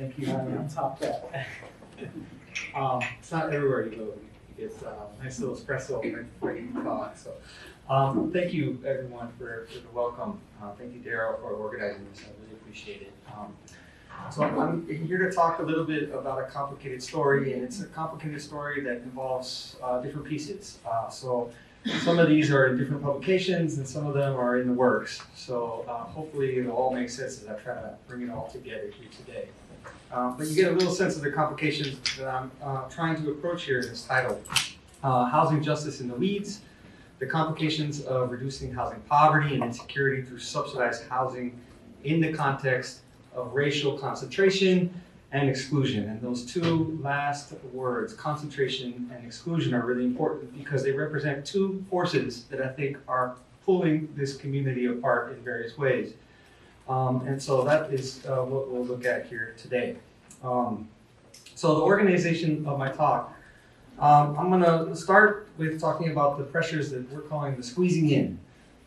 Thank you. On top that. It's not everywhere you go. You get a nice little espresso right in the pot. So, thank you everyone for the welcome. Thank you, Daryl, for organizing this. I really appreciate it. So I'm here to talk a little bit about a complicated story, and it's a complicated story that involves different pieces. So some of these are in different publications, and some of them are in the works. So hopefully it'll all make sense as I try to bring it all together here today. But you get a little sense of the complications that I'm trying to approach here in this title. Housing Justice in the Weeds, the complications of reducing housing poverty and insecurity through subsidized housing in the context of racial concentration and exclusion. And those two last words, concentration and exclusion, are really important because they represent two forces that I think are pulling this community apart in various ways. And so that is what we'll look at here today. So the organization of my talk, I'm going to start with talking about the pressures that we're calling the squeezing in.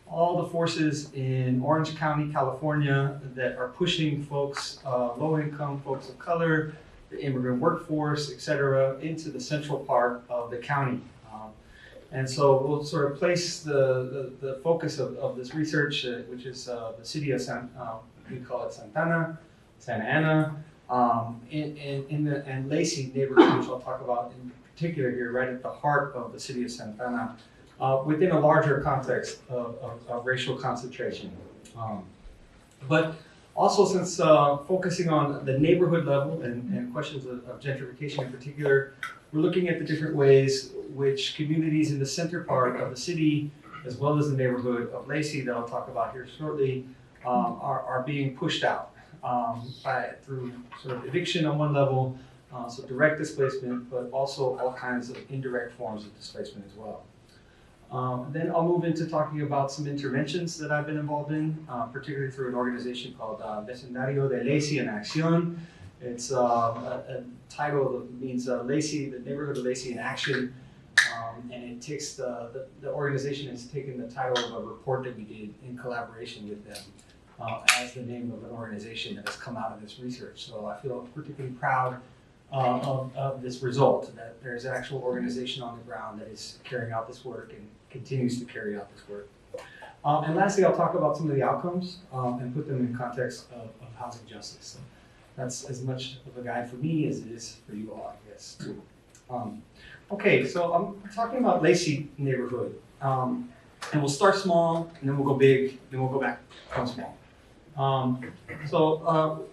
All the forces in Orange County, California, that are pushing folks, low-income folks of color, the immigrant workforce, et cetera, into the central part of the county. And so we'll sort of place the focus of this research, which is the city of we call it Santa Ana, and Lacey neighborhood, which I'll talk about in particular here, right at the heart of the city of Santa Ana. Within a larger context of racial concentration. But also, since focusing on the neighborhood level and questions of gentrification in particular, we're looking at the different ways which communities in the center part of the city, as well as the neighborhood of Lacey that I'll talk about here shortly, are being pushed out through sort of eviction on one level, so direct displacement, but also all kinds of indirect forms of displacement as well. Then I'll move into talking about some interventions that I've been involved in, particularly through an organization called Vecindario de Lacey en Acción. It's a title that means Lacey, the neighborhood of Lacey in action, and it takes the organization has taken the title of a report that we did in collaboration with them as the name of an organization that has come out of this research. So I feel particularly proud of this result, that there's an actual organization on the ground that is carrying out this work and continues to carry out this work. And lastly, I'll talk about some of the outcomes and put them in context of housing justice. So that's as much of a guide for me as it is for you all, I guess, too. Okay, so I'm talking about Lacey neighborhood. And we'll start small, and then we'll go big, then we'll go back from small.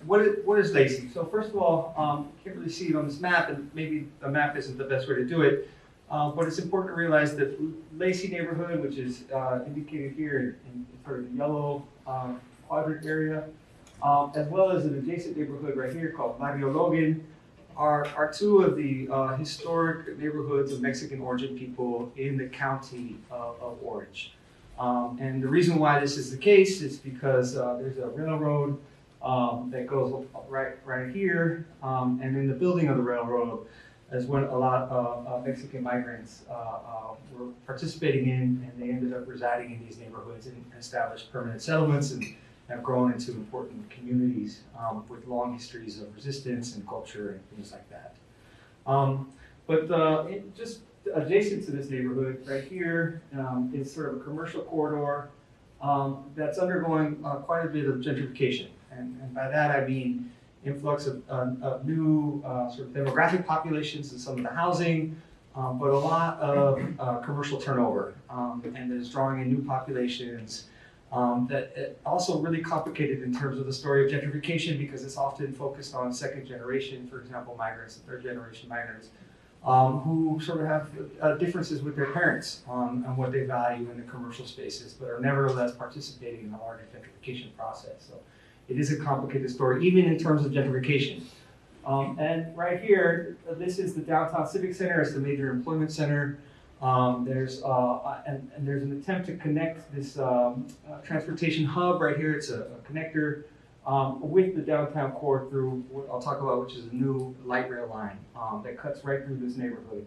What is Lacey? So first of all, you can't really see it on this map, and maybe the map isn't the best way to do it, but it's important to realize that Lacey neighborhood, which is indicated here in sort of the yellow quadrant area, as well as an adjacent neighborhood right here called Barrio Logan, are two of the historic neighborhoods of Mexican origin people in the county of Orange. And the reason why this is the case is because there's a railroad that goes right here, and in the building of the railroad is when a lot of Mexican migrants were participating in, and they ended up residing in these neighborhoods and established permanent settlements and have grown into important communities with long histories of resistance and culture and things like that. Just adjacent to this neighborhood right here is sort of a commercial corridor that's undergoing quite a bit of gentrification. And by that I mean influx of new sort of demographic populations in some of the housing, but a lot of commercial turnover, and that is drawing in new populations that also really complicated in terms of the story of gentrification because it's often focused on second generation, for example, migrants, and third generation migrants, who sort of have differences with their parents on what they value in the commercial spaces, but are nevertheless participating in the larger gentrification process. So it is a complicated story, even in terms of gentrification. And right here, this is the downtown civic center. It's the major employment center. There's an attempt to connect this transportation hub right here. It's a connector with the downtown core through what I'll talk about, which is a new light rail line that cuts right through this neighborhood.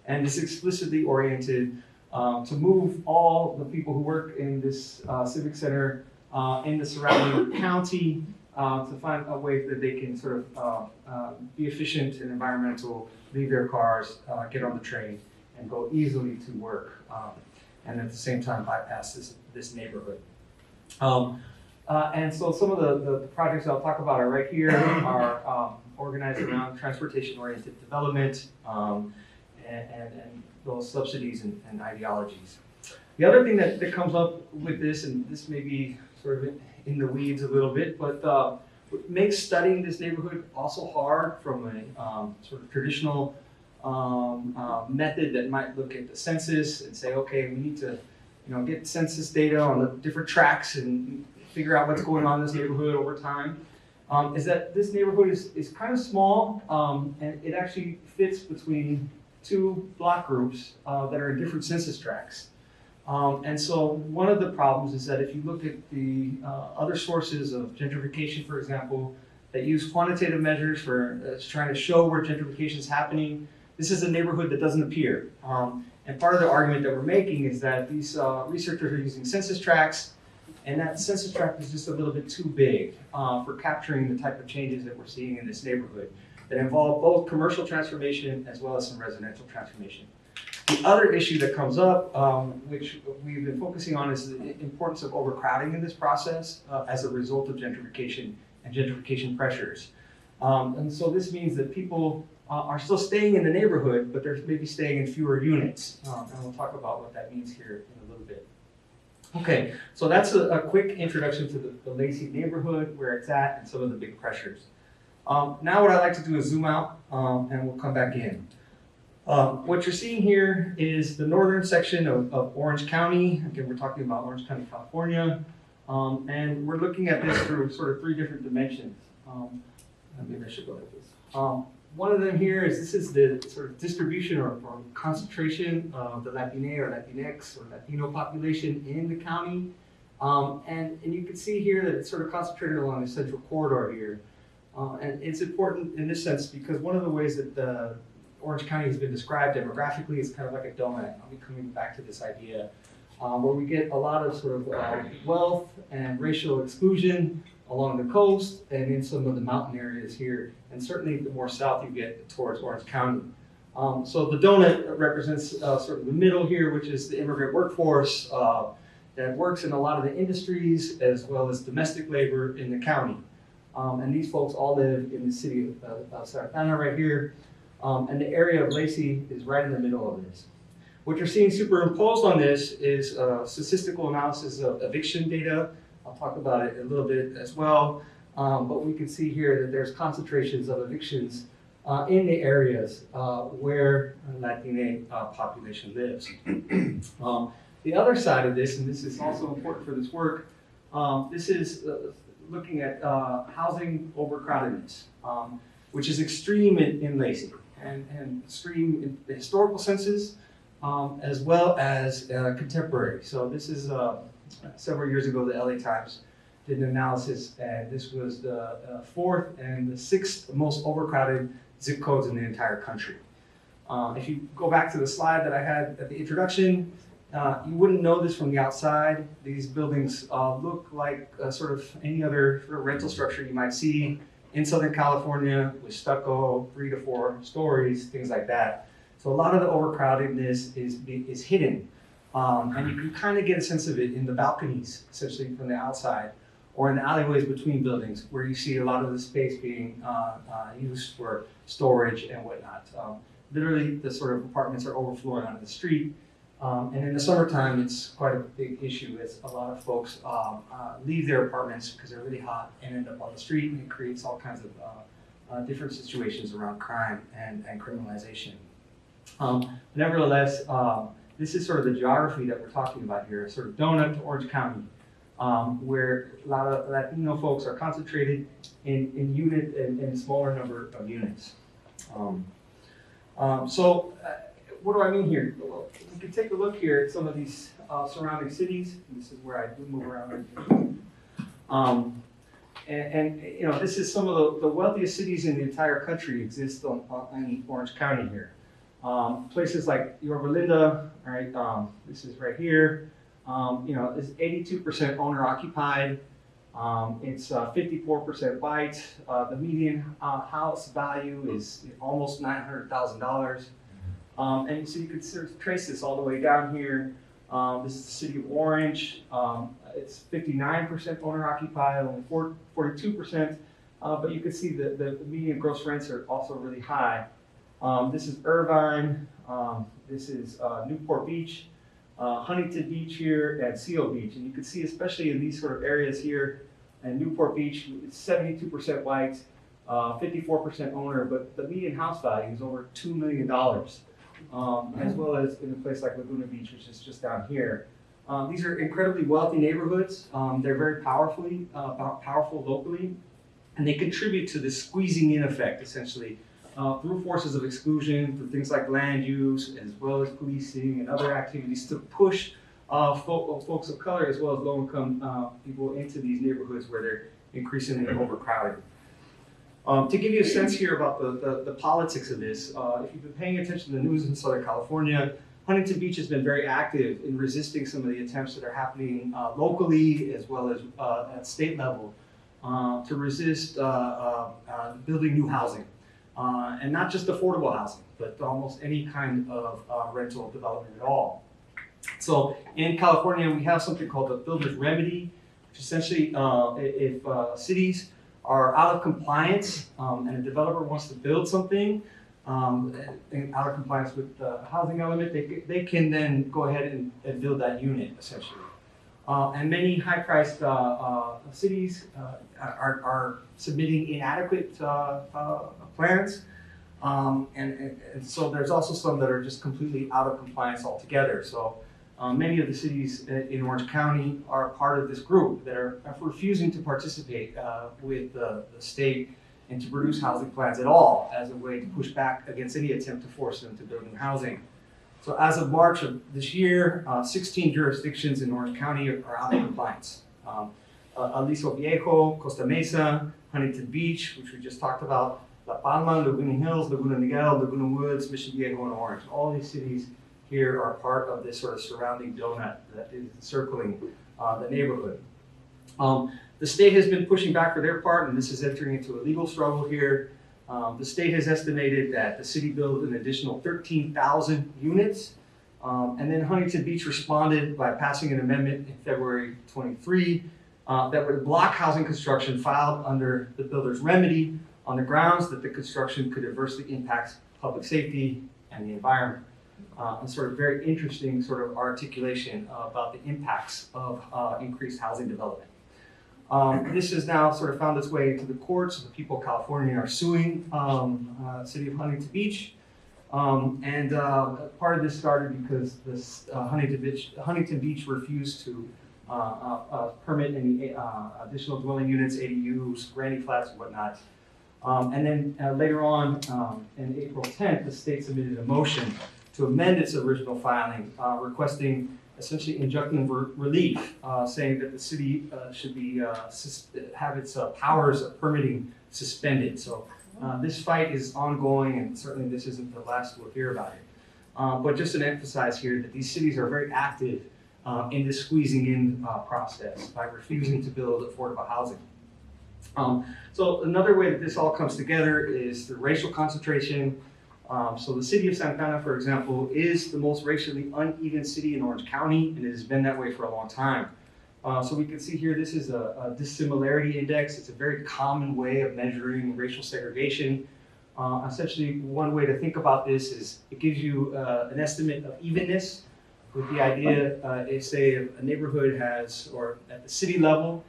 And it's explicitly oriented to move all the people who work in this civic center in the surrounding county to find a way that they can sort of be efficient and environmental, leave their cars, get on the train, and go easily to work, and at the same time bypass this neighborhood. And so some of the projects I'll talk about are right here, are organized around transportation-oriented development and those subsidies and ideologies. The other thing that comes up with this, and this may be sort of in the weeds a little bit, but what makes studying this neighborhood also hard from a sort of traditional method that might look at the census and say, okay, we need to get census data on the different tracts and figure out what's going on in this neighborhood over time, is that this neighborhood is kind of small, and it actually fits between two block groups that are in different census tracts. And so one of the problems is that if you look at the other sources of gentrification, for example, that use quantitative measures for trying to show where gentrification is happening, this is a neighborhood that doesn't appear. And part of the argument that we're making is that these researchers are using census tracts, and that census tract is just a little bit too big for capturing the type of changes that we're seeing in this neighborhood that involve both commercial transformation as well as some residential transformation. The other issue that comes up, which we've been focusing on, is the importance of overcrowding in this process as a result of gentrification and gentrification pressures. And so this means that people are still staying in the neighborhood, but they're maybe staying in fewer units. And we'll talk about what that means here in a little bit. Okay, so that's a quick introduction to the Lacey neighborhood, where it's at, and some of the big pressures. Now what I'd like to do is zoom out, and we'll come back in. What you're seeing here is the northern section of Orange County. Again, we're talking about Orange County, California. And we're looking at this through sort of three different dimensions. Maybe I should go like this. One of them here is this is the sort of distribution or concentration of the Latina or Latinx or Latino population in the county. And you can see here that it's sort of concentrated along the central corridor here. And it's important in this sense because one of the ways that Orange County has been described demographically is kind of like a donut. I'll be coming back to this idea, where we get a lot of sort of wealth and racial exclusion along the coast and in some of the mountain areas here, and certainly the more south you get towards Orange County. So the donut represents sort of the middle here, which is the immigrant workforce that works in a lot of the industries as well as domestic labor in the county. And these folks all live in the city of Santa right here. And the area of Lacey is right in the middle of this. What you're seeing superimposed on this is statistical analysis of eviction data. I'll talk about it a little bit as well. But we can see here that there's concentrations of evictions in the areas where Latina population lives. The other side of this, and this is also important for this work, this is looking at housing overcrowdedness, which is extreme in Lacey. And extreme in the historical senses, as well as contemporary. So this is several years ago, the LA Times did an analysis, and this was the fourth and the sixth most overcrowded zip codes in the entire country. If you go back to the slide that I had at the introduction, you wouldn't know this from the outside. These buildings look like sort of any other sort of rental structure you might see in Southern California with stucco, 3 to 4 stories, things like that. So a lot of the overcrowdedness is hidden. And you can kind of get a sense of it in the balconies, essentially from the outside, or in the alleyways between buildings, where you see a lot of the space being used for storage and whatnot. Literally, the sort of apartments are overflowing onto the street. And in the summertime, it's quite a big issue as a lot of folks leave their apartments because they're really hot and end up on the street, and it creates all kinds of different situations around crime and criminalization. Nevertheless, this is sort of the geography that we're talking about here, sort of donut to Orange County, where a lot of Latino folks are concentrated in unit and in a smaller number of units. What do I mean here? Well, we can take a look here at some of these surrounding cities. This is where I do move around right here. This is some of the wealthiest cities in the entire country exist in Orange County here. Places like Yorba Linda, right? This is right here. It's 82% owner occupied. It's 54% white. The median house value is almost $900,000. And so you could sort of trace this all the way down here. This is the city of Orange. It's 59% owner occupied, only 42%. But you can see the median gross rents are also really high. This is Irvine. This is Newport Beach, Huntington Beach here, and Seal Beach. And you can see, especially in these sort of areas here, and Newport Beach, it's 72% white, 54% owner, but the median house value is over $2 million. As well as in a place like Laguna Beach, which is just down here. These are incredibly wealthy neighborhoods. They're very powerful locally, and they contribute to this squeezing in effect, essentially, through forces of exclusion, through things like land use, as well as policing and other activities to push folks of color as well as low-income people into these neighborhoods where they're increasingly overcrowded. To give you a sense here about the politics of this, if you've been paying attention to the news in Southern California, Huntington Beach has been very active in resisting some of the attempts that are happening locally as well as at state level to resist building new housing. And not just affordable housing, but almost any kind of rental development at all. So in California, we have something called the Builder's Remedy, which essentially, if cities are out of compliance and a developer wants to build something out of compliance with the housing element, they can then go ahead and build that unit, essentially. And many high-priced cities are submitting inadequate plans. And so there's also some that are just completely out of compliance altogether. So many of the cities in Orange County are part of this group that are refusing to participate with the state and to produce housing plans at all as a way to push back against any attempt to force them to build new housing. So as of March of this year, 16 jurisdictions in Orange County are out of compliance. Aliso Viejo, Costa Mesa, Huntington Beach, which we just talked about, La Palma, Laguna Hills, Laguna Niguel, Laguna Woods, Mission Viejo, and Orange. All these cities here are part of this sort of surrounding donut that is encircling the neighborhood. The state has been pushing back for their part, and this is entering into a legal struggle here. The state has estimated that the city built an additional 13,000 units, and then Huntington Beach responded by passing an amendment in February 23 that would block housing construction filed under the Builder's Remedy on the grounds that the construction could adversely impact public safety and the environment. A sort of very interesting sort of articulation about the impacts of increased housing development. This has now sort of found its way into the courts. The people of California are suing the city of Huntington Beach. And part of this started because this Huntington Beach refused to permit any additional dwelling units, ADUs, granny flats, and whatnot. And then later on, in April 10th, the state submitted a motion to amend its original filing, requesting essentially injunctive relief, saying that the city should be have its powers of permitting suspended. So this fight is ongoing, and certainly this isn't the last we'll hear about it. But just to emphasize here that these cities are very active in this squeezing in process by refusing to build affordable housing. So another way that this all comes together is through racial concentration. So the city of Santana, for example, is the most racially uneven city in Orange County, and it has been that way for a long time. So we can see here, this is a dissimilarity index. It's a very common way of measuring racial segregation. Essentially, one way to think about this is it gives you an estimate of evenness with the idea, if say a neighborhood has, or at the city level,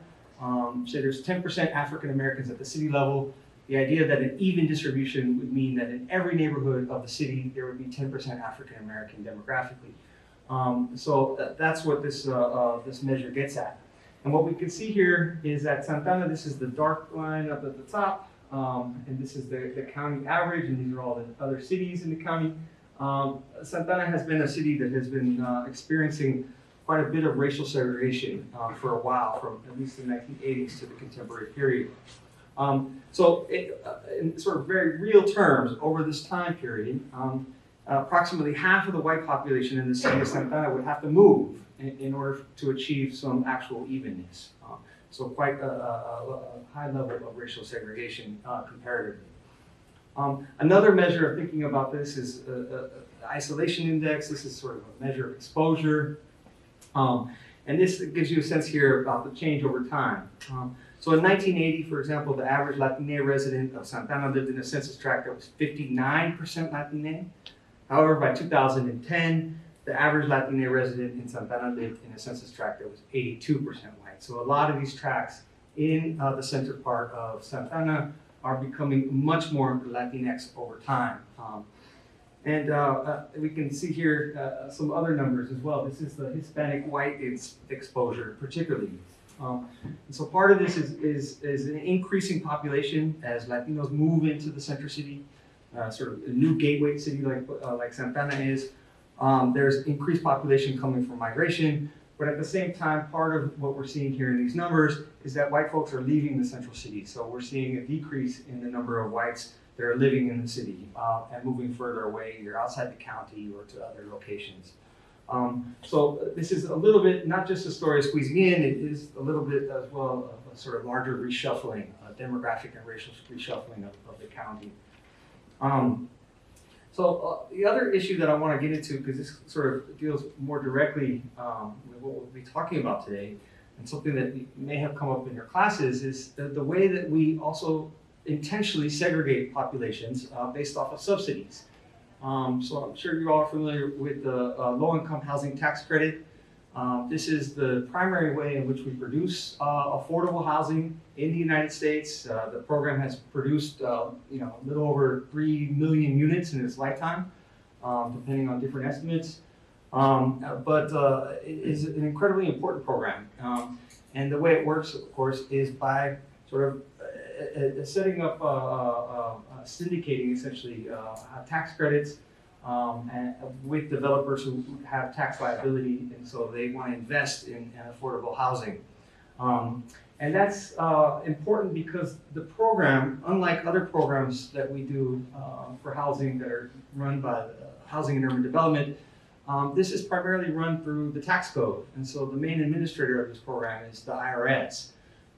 say there's 10% African Americans at the city level. The idea that an even distribution would mean that in every neighborhood of the city, there would be 10% African American demographically. So that's what this measure gets at. And what we can see here is that Santana, this is the dark line up at the top, and this is the county average, and these are all the other cities in the county. Santana has been a city that has been experiencing quite a bit of racial segregation for a while, from at least the 1980s to the contemporary period. So in sort of very real terms, over this time period, approximately half of the white population in the city of Santana would have to move in order to achieve some actual evenness. So quite a high level of racial segregation comparatively. Another measure of thinking about this is the isolation index. This is sort of a measure of exposure. And this gives you a sense here about the change over time. So in 1980, for example, the average Latina resident of Santana lived in a census tract that was 59% Latina. However, by 2010, the average Latina resident in Santana lived in a census tract that was 82% white. So a lot of these tracts in the center part of Santana are becoming much more Latinx over time. And we can see here some other numbers as well. This is the Hispanic white exposure particularly. And so part of this is an increasing population as Latinos move into the center city, sort of a new gateway city like Santana is. There's increased population coming from migration, but at the same time, part of what we're seeing here in these numbers is that white folks are leaving the central city. So we're seeing a decrease in the number of whites that are living in the city and moving further away, either outside the county or to other locations. So this is a little bit, not just a story of squeezing in, it is a little bit as well of a sort of larger reshuffling, demographic and racial reshuffling of the county. So the other issue that I want to get into, because this sort of deals more directly with what we'll be talking about today, and something that may have come up in your classes, is the way that we also intentionally segregate populations based off of subsidies. So I'm sure you all are familiar with the low-income housing tax credit. This is the primary way in which we produce affordable housing in the United States. The program has produced a little over 3 million units in its lifetime, depending on different estimates. But it is an incredibly important program. And the way it works, of course, is by sort of setting up, syndicating essentially tax credits and with developers who have tax liability, and so they want to invest in affordable housing. And that's important because the program, unlike other programs that we do for housing that are run by the Housing and Urban Development, this is primarily run through the tax code. And so the main administrator of this program is the IRS.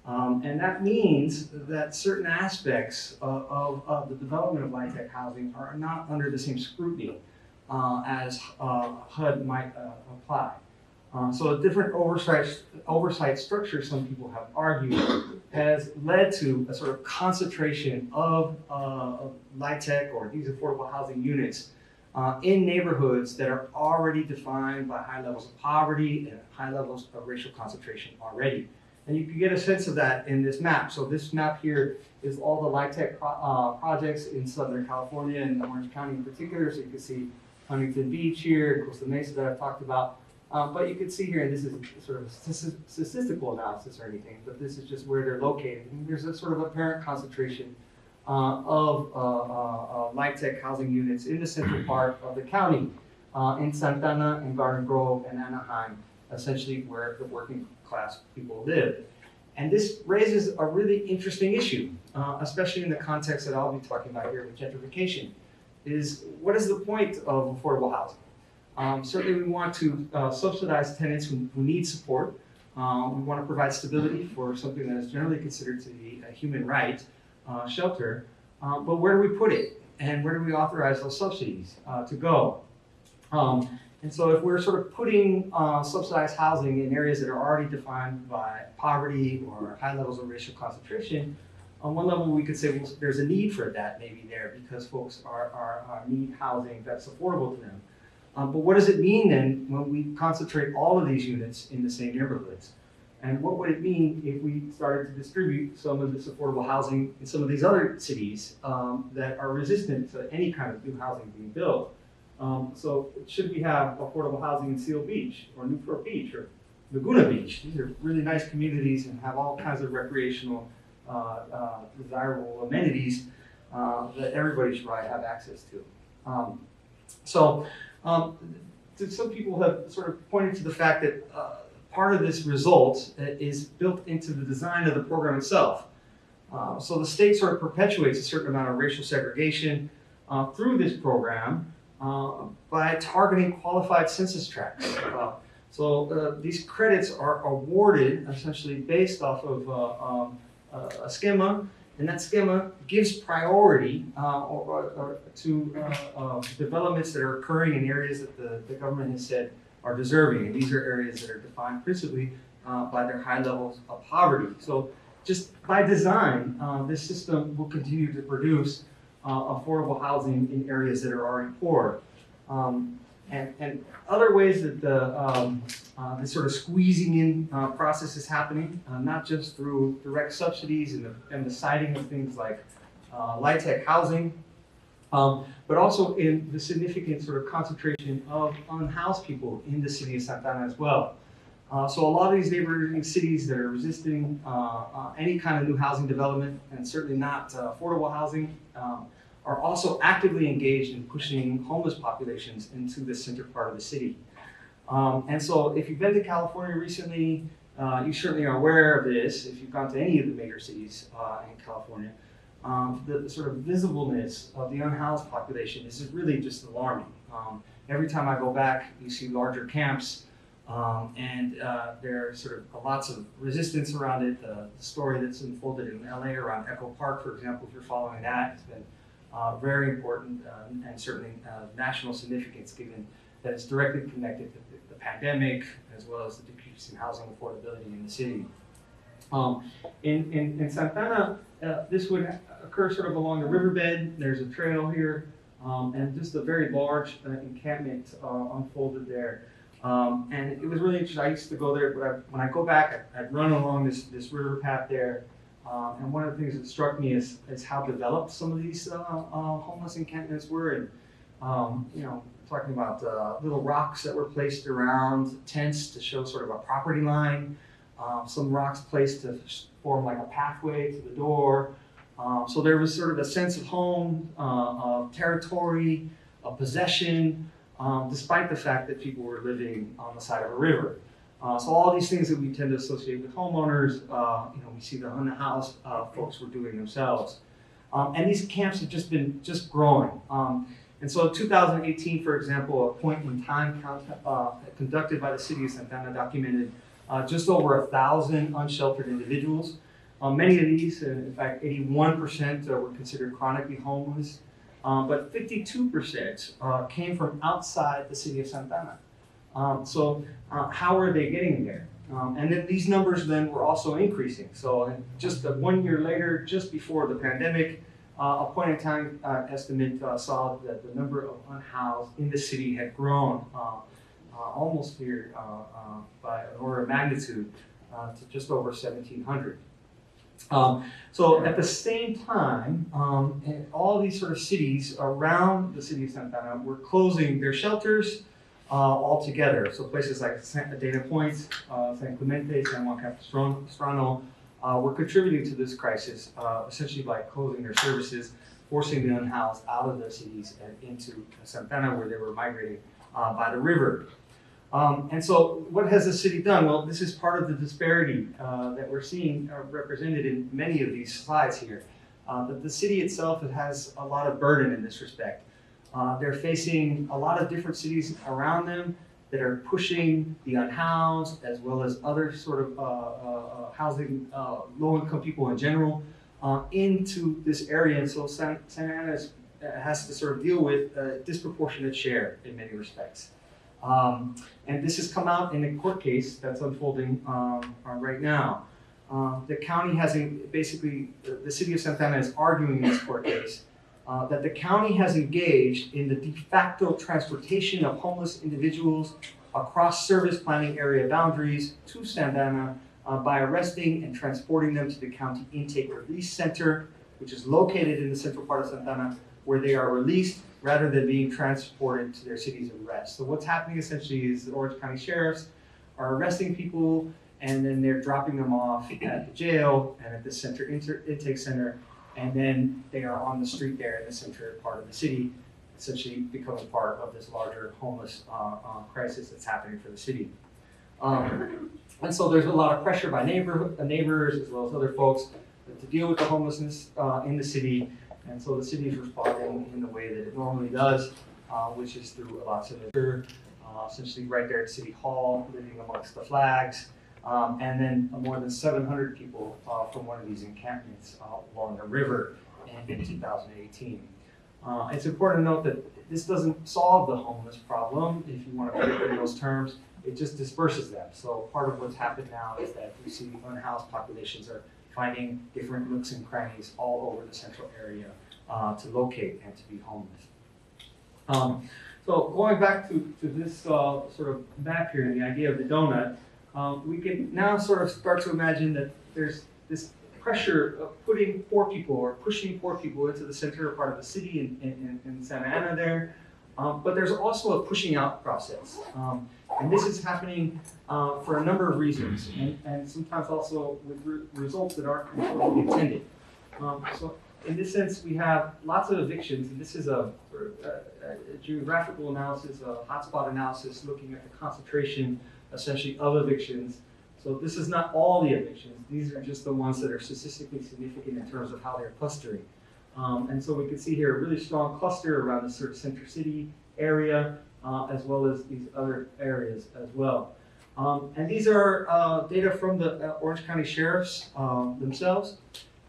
And that means that certain aspects of the development of LIHTC housing are not under the same scrutiny as HUD might apply. So a different oversight structure, some people have argued, has led to a sort of concentration of LIHTC or these affordable housing units in neighborhoods that are already defined by high levels of poverty and high levels of racial concentration already. And you can get a sense of that in this map. So this map here is all the LIHTC projects in Southern California and Orange County in particular. So you can see Huntington Beach here, Costa Mesa that I've talked about. But you can see here, and this is sort of a statistical analysis or anything, but this is just where they're located. And there's a sort of apparent concentration of LIHTC housing units in the central part of the county, in Santana and Garden Grove and Anaheim, essentially where the working class people live. And this raises a really interesting issue, especially in the context that I'll be talking about here with gentrification, is what is the point of affordable housing? Certainly we want to subsidize tenants who need support. We want to provide stability for something that is generally considered to be a human right, shelter, but where do we put it? And where do we authorize those subsidies to go? And so if we're sort of putting subsidized housing in areas that are already defined by poverty or high levels of racial concentration, on one level we could say, well, there's a need for that maybe there because folks need housing that's affordable to them. But what does it mean then when we concentrate all of these units in the same neighborhoods? And what would it mean if we started to distribute some of this affordable housing in some of these other cities that are resistant to any kind of new housing being built? So should we have affordable housing in Seal Beach or Newport Beach or Laguna Beach? These are really nice communities and have all kinds of recreational, desirable amenities that everybody should probably have access to. Some people have sort of pointed to the fact that part of this result is built into the design of the program itself. So the state sort of perpetuates a certain amount of racial segregation through this program by targeting qualified census tracts. So these credits are awarded essentially based off of a schema, and that schema gives priority to developments that are occurring in areas that the government has said are deserving. And these are areas that are defined principally by their high levels of poverty. So just by design, this system will continue to produce affordable housing in areas that are already poor. And other ways that the sort of squeezing in process is happening, not just through direct subsidies and the citing of things like LIHTC housing, but also in the significant sort of concentration of unhoused people in the city of Santa Ana as well. So a lot of these neighboring cities that are resisting any kind of new housing development, and certainly not affordable housing, are also actively engaged in pushing homeless populations into the center part of the city. And so if you've been to California recently, you certainly are aware of this. If you've gone to any of the major cities in California, the sort of visibleness of the unhoused population is really just alarming. Every time I go back, you see larger camps, and there are sort of lots of resistance around it. The story that's unfolded in LA around Echo Park, for example, if you're following that, has been very important and certainly national significance, given that it's directly connected to the pandemic as well as the decrease in housing affordability in the city. In Santa Ana, this would occur sort of along the riverbed. There's a trail here, and just a very large encampment unfolded there. And it was really interesting. I used to go there, but when I go back, I'd run along this river path there. And one of the things that struck me is how developed some of these homeless encampments were. And, talking about little rocks that were placed around tents to show sort of a property line. Some rocks placed to form like a pathway to the door. So there was sort of a sense of home, of territory, of possession, despite the fact that people were living on the side of a river. So all these things that we tend to associate with homeowners, we see the unhoused folks were doing themselves. And these camps have just growing. And so in 2018, for example, a point in time conducted by the city of Santa Ana documented just over 1,000 unsheltered individuals. Many of these, in fact, 81% were considered chronically homeless, but 52% came from outside the city of Santa Ana. So how are they getting there? And then these numbers then were also increasing. So just 1 year later, just before the pandemic, a point in time estimate saw that the number of unhoused in the city had grown almost here by an order of magnitude to just over 1,700. So at the same time, all these sort of cities around the city of Santa Ana were closing their shelters altogether. So places like Dana Point, San Clemente, San Juan Capistrano were contributing to this crisis, essentially by closing their services, forcing the unhoused out of their cities and into Santa Ana, where they were migrating by the river. And so what has the city done? Well, this is part of the disparity that we're seeing represented in many of these slides here. That the city itself has a lot of burden in this respect. They're facing a lot of different cities around them that are pushing the unhoused as well as other sort of housing, low-income people in general, into this area. And so Santa Ana has to sort of deal with a disproportionate share in many respects. And this has come out in a court case that's unfolding right now. The county has basically, the city of Santa Ana is arguing in this court case that the county has engaged in the de facto transportation of homeless individuals across service planning area boundaries to Santa Ana by arresting and transporting them to the county intake release center, which is located in the central part of Santa Ana, where they are released rather than being transported to their cities of rest. So what's happening essentially is the Orange County sheriffs are arresting people, and then they're dropping them off at the jail and at the center intake center, and then they are on the street there in the center part of the city, essentially becoming part of this larger homeless crisis that's happening for the city. And so there's a lot of pressure by neighbors as well as other folks to deal with the homelessness in the city. And so the city is responding in the way that it normally does, which is through lots of essentially right there at City Hall, living amongst the flags. And then more than 700 people from one of these encampments along the river in 2018. It's important to note that this doesn't solve the homeless problem, if you want to put it in those terms. It just disperses them. So part of what's happened now is that we see unhoused populations are finding different nooks and crannies all over the central area to locate and to be homeless. So going back to this sort of map here, the idea of the donut, we can now sort of start to imagine that there's this pressure of putting poor people or pushing poor people into the center part of the city in Santa Ana there. But there's also a pushing out process. And this is happening for a number of reasons, and sometimes also with results that aren't completely intended. So in this sense, we have lots of evictions, and this is a geographical analysis, a hotspot analysis looking at the concentration, essentially, of evictions. So this is not all the evictions. These are just the ones that are statistically significant in terms of how they're clustering. And so we can see here a really strong cluster around the sort of center city area, as well as these other areas as well. And these are data from the Orange County Sheriffs themselves.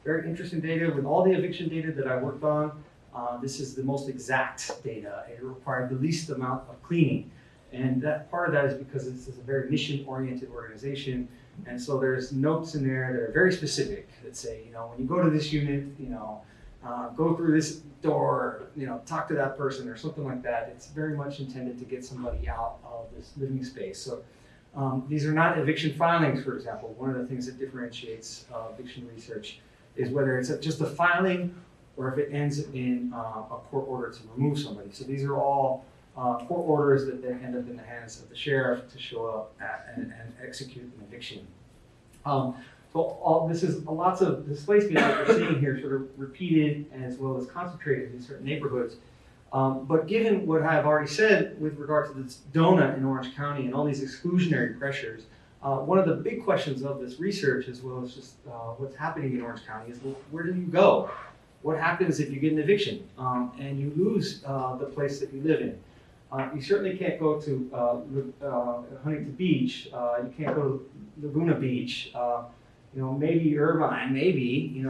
Very interesting data with all the eviction data that I worked on. This is the most exact data. It required the least amount of cleaning. And that part of that is because this is a very mission-oriented organization. And so there's notes in there that are very specific that say, when you go to this unit, go through this door, talk to that person or something like that. It's very much intended to get somebody out of this living space. So these are not eviction filings, for example. One of the things that differentiates eviction research is whether it's just a filing or if it ends in a court order to remove somebody. So these are all court orders that then end up in the hands of the sheriff to show up and execute an eviction. So this is lots of displacement that we're seeing here, sort of repeated as well as concentrated in certain neighborhoods. But given what I've already said with regard to this donut in Orange County and all these exclusionary pressures, one of the big questions of this research, as well as just what's happening in Orange County, is, well, where do you go? What happens if you get an eviction and you lose the place that you live in? You certainly can't go to Huntington Beach. You can't go to Laguna Beach. Maybe Irvine, maybe.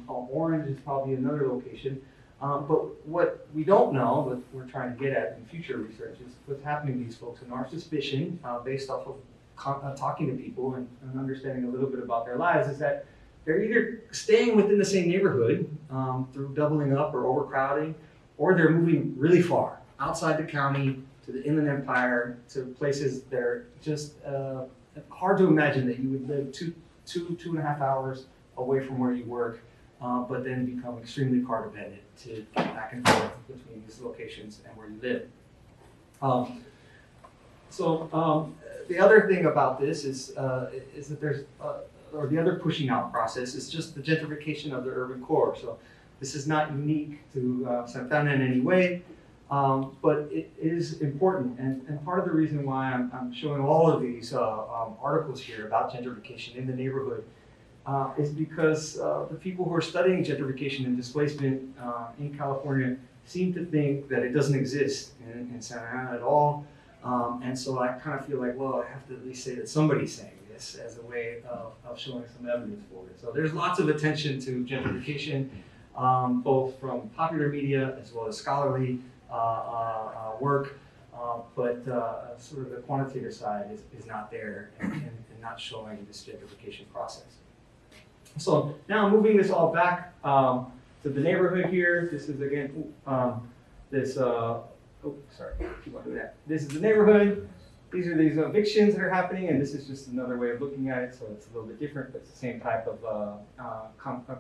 Orange is probably another location. But what we don't know, what we're trying to get at in future research, is what's happening to these folks. And our suspicion, based off of talking to people and understanding a little bit about their lives, is that they're either staying within the same neighborhood through doubling up or overcrowding, or they're moving really far outside the county to the Inland Empire, to places that are just hard to imagine that you would live two and a half hours away from where you work, but then become extremely car dependent to get back and forth between these locations and where you live. The other thing about this is that there's, or the other pushing out process is just the gentrification of the urban core. So this is not unique to Santa Ana in any way, but it is important. And part of the reason why I'm showing all of these articles here about gentrification in the neighborhood is because the people who are studying gentrification and displacement in California seem to think that it doesn't exist in Santa Ana at all. And so I kind of feel like, well, I have to at least say that somebody's saying this as a way of showing some evidence for it. So there's lots of attention to gentrification, both from popular media as well as scholarly work, but sort of the quantitative side is not there and not showing this gentrification process. So now moving this all back to the neighborhood here. This is again this is the neighborhood. These are these evictions that are happening, and this is just another way of looking at it. So it's a little bit different, but it's the same type of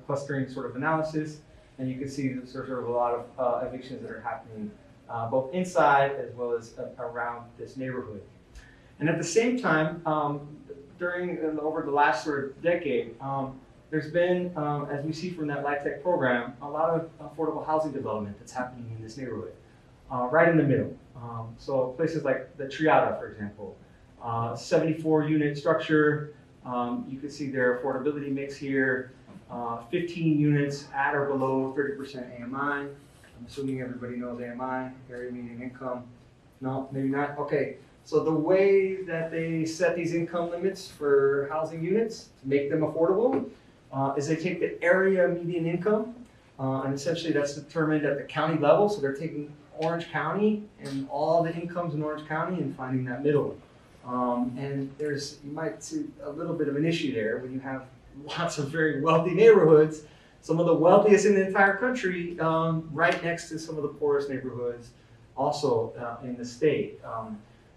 clustering sort of analysis. And you can see there's sort of a lot of evictions that are happening both inside as well as around this neighborhood. And at the same time, over the last sort of decade, there's been, as we see from that LIHTC program, a lot of affordable housing development that's happening in this neighborhood, right in the middle. So places like the Triada, for example, 74-unit structure. You can see their affordability mix here. 15 units at or below 30% AMI. I'm assuming everybody knows AMI, area median income. No, maybe not. Okay. So the way that they set these income limits for housing units to make them affordable is they take the area median income, and essentially that's determined at the county level. So they're taking Orange County and all the incomes in Orange County and finding that middle. And you might see a little bit of an issue there when you have lots of very wealthy neighborhoods, some of the wealthiest in the entire country, right next to some of the poorest neighborhoods also in the state.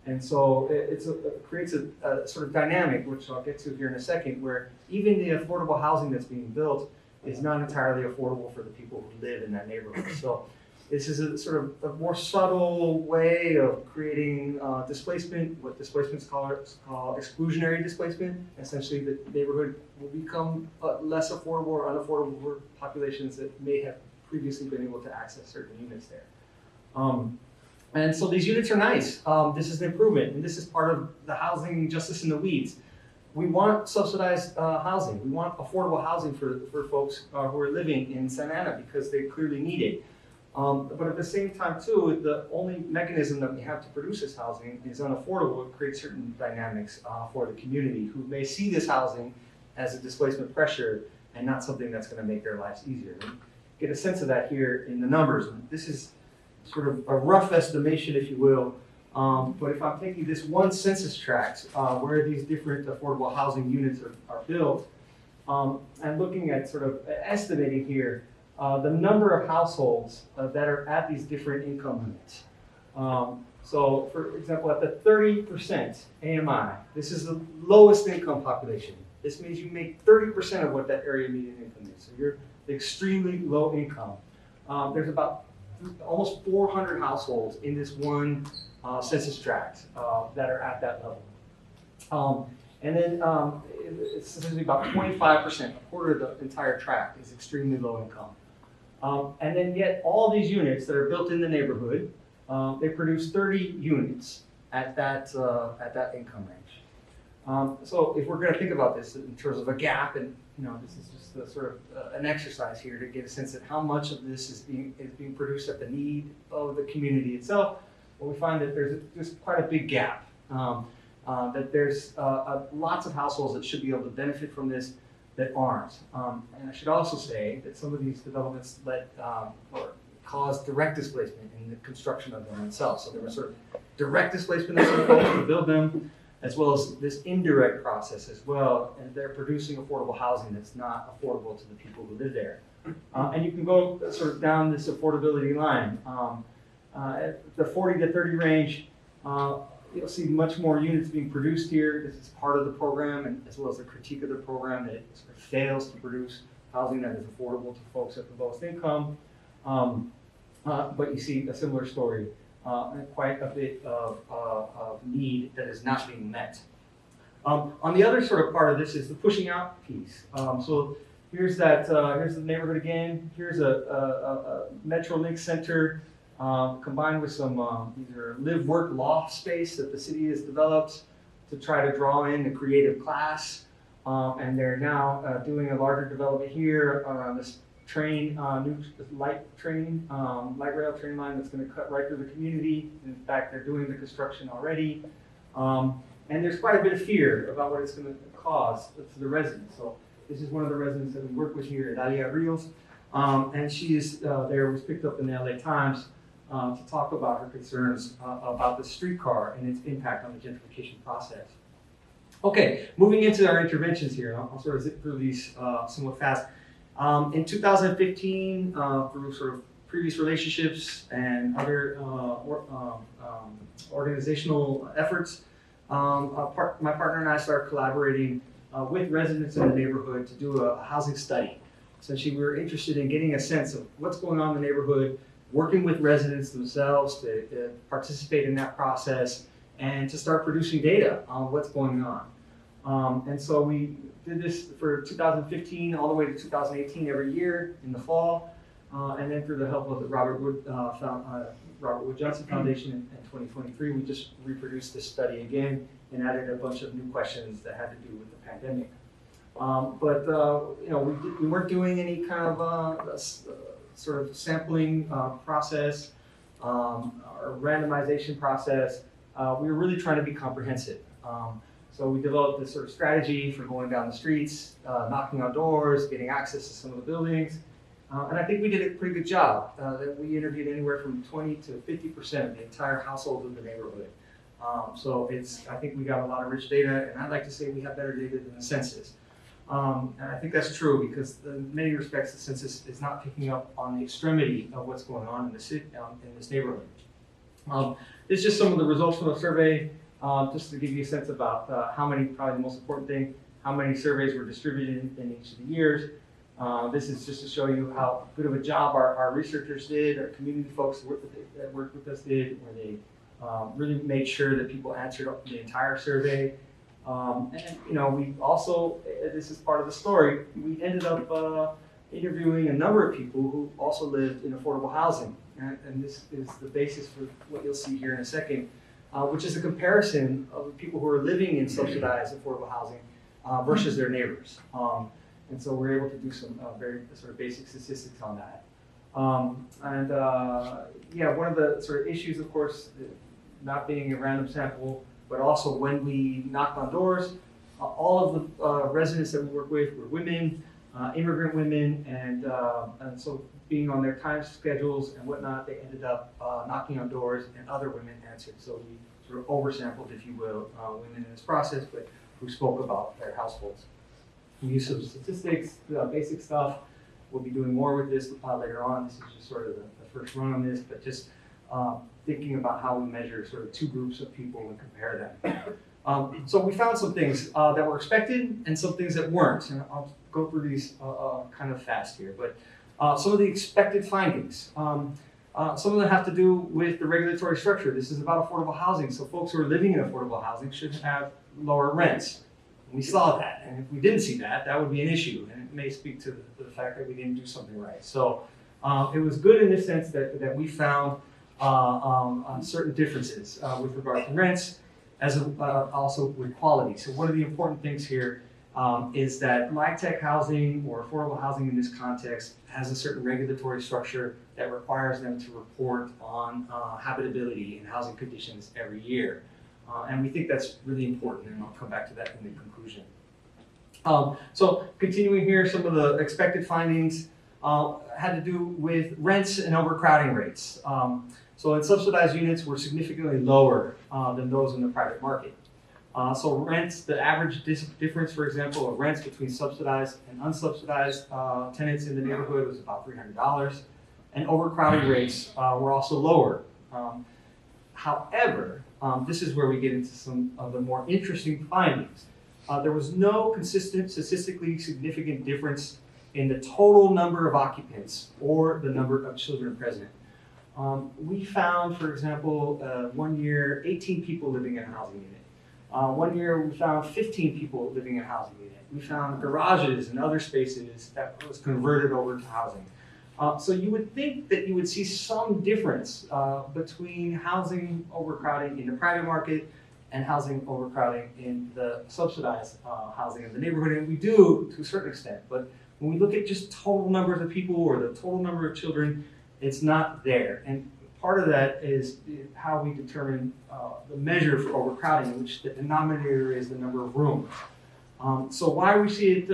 And so it creates a sort of dynamic, which I'll get to here in a second, where even the affordable housing that's being built is not entirely affordable for the people who live in that neighborhood. So this is a sort of a more subtle way of creating displacement, what displacements call exclusionary displacement. Essentially, the neighborhood will become less affordable or unaffordable for populations that may have previously been able to access certain units there. And so these units are nice. This is an improvement, and this is part of the housing justice in the weeds. We want subsidized housing. We want affordable housing for folks who are living in Santa Ana because they clearly need it. But at the same time, too, the only mechanism that we have to produce this housing is unaffordable. It creates certain dynamics for the community who may see this housing as a displacement pressure and not something that's going to make their lives easier. We get a sense of that here in the numbers. This is sort of a rough estimation, if you will. But if I'm taking this one census tract where these different affordable housing units are built, and looking at sort of estimating here the number of households that are at these different income limits. So for example, at the 30% AMI, this is the lowest income population. This means you make 30% of what that area median income is. So you're extremely low income. There's about almost 400 households in this one census tract that are at that level. And then it's essentially about 25%, a quarter of the entire tract is extremely low income. And then yet all these units that are built in the neighborhood, they produce 30 units at that income range. So if we're going to think about this in terms of a gap, and this is just a sort of an exercise here to get a sense of how much of this is being produced at the need of the community itself, well, we find that there's quite a big gap. That there's lots of households that should be able to benefit from this that aren't. And I should also say that some of these developments cause direct displacement in the construction of them themselves. So there was sort of direct displacement of some folks to build them, as well as this indirect process as well, and they're producing affordable housing that's not affordable to the people who live there. And you can go sort of down this affordability line. At the 40 to 30 range, you'll see much more units being produced here. This is part of the program, and as well as the critique of the program that it sort of fails to produce housing that is affordable to folks at the lowest income. But you see a similar story, and quite a bit of need that is not being met. On the other sort of part of this is the pushing out piece. So here's here's the neighborhood again. Here's a Metrolink center combined with some either live, work, loft space that the city has developed to try to draw in the creative class. And they're now doing a larger development here on this train, new light rail train line that's going to cut right through the community. In fact, they're doing the construction already. And there's quite a bit of fear about what it's going to cause to the residents. So this is one of the residents that we work with here at Alia Rios. And she is was picked up in the LA Times to talk about her concerns about the streetcar and its impact on the gentrification process. Okay, moving into our interventions here. I'll sort of zip through these somewhat fast. In 2015, through sort of previous relationships and other organizational efforts, my partner and I started collaborating with residents in the neighborhood to do a housing study. Essentially, we were interested in getting a sense of what's going on in the neighborhood, working with residents themselves to participate in that process, and to start producing data on what's going on. And so we did this for 2015 all the way to 2018 every year in the fall, and then through the help of the Robert Wood Johnson Foundation in 2023, we just reproduced this study again and added a bunch of new questions that had to do with the pandemic. We weren't doing any kind of sort of sampling process. our randomization process, we were really trying to be comprehensive. So we developed this sort of strategy for going down the streets, knocking on doors, getting access to some of the buildings. And I think we did a pretty good job. That we interviewed anywhere from 20 to 50% of the entire household of the neighborhood. So I think we got a lot of rich data, and I'd like to say we have better data than the census. And I think that's true because in many respects the census is not picking up on the extremity of what's going on in this neighborhood. It's just some of the results from the survey, just to give you a sense about how many, probably the most important thing, how many surveys were distributed in each of the years. This is just to show you how good of a job our researchers did, our community folks that worked with us did, where they really made sure that people answered the entire survey. And we also, this is part of the story, we ended up interviewing a number of people who also lived in affordable housing. And this is the basis for what you'll see here in a second, which is a comparison of the people who are living in subsidized affordable housing versus their neighbors. And so we're able to do some very sort of basic statistics on that. One of the sort of issues, of course, not being a random sample, but also when we knocked on doors, all of the residents that we work with were women, immigrant women, and so being on their time schedules and whatnot, they ended up knocking on doors and other women answered. So we sort of oversampled, if you will, women in this process, but who spoke about their households. We use some statistics, basic stuff. We'll be doing more with this later on. This is just sort of the first run on this, but just thinking about how we measure sort of two groups of people and compare them. So we found some things that were expected and some things that weren't. And I'll go through these kind of fast here. But some of the expected findings. Some of them have to do with the regulatory structure. This is about affordable housing. So folks who are living in affordable housing should have lower rents. And we saw that. And if we didn't see that, that would be an issue. And it may speak to the fact that we didn't do something right. So it was good in the sense that we found certain differences with regard to rents, as also with quality. So one of the important things here is that MyTech housing or affordable housing in this context has a certain regulatory structure that requires them to report on habitability and housing conditions every year. And we think that's really important, and I'll come back to that in the conclusion. So continuing here, some of the expected findings had to do with rents and overcrowding rates. So in subsidized units were significantly lower than those in the private market. So rents, the average difference, for example, of rents between subsidized and unsubsidized tenants in the neighborhood was about $300. And overcrowding rates were also lower. However, this is where we get into some of the more interesting findings. There was no consistent, statistically significant difference in the total number of occupants or the number of children present. We found, for example, 1 year, 18 people living in a housing unit. 1 year, we found 15 people living in a housing unit. We found garages and other spaces that was converted over to housing. So you would think that you would see some difference between housing overcrowding in the private market and housing overcrowding in the subsidized housing in the neighborhood, and we do to a certain extent. But when we look at just total numbers of people or the total number of children, it's not there. And part of that is how we determine the measure for overcrowding, in which the denominator is the number of rooms. So why we see it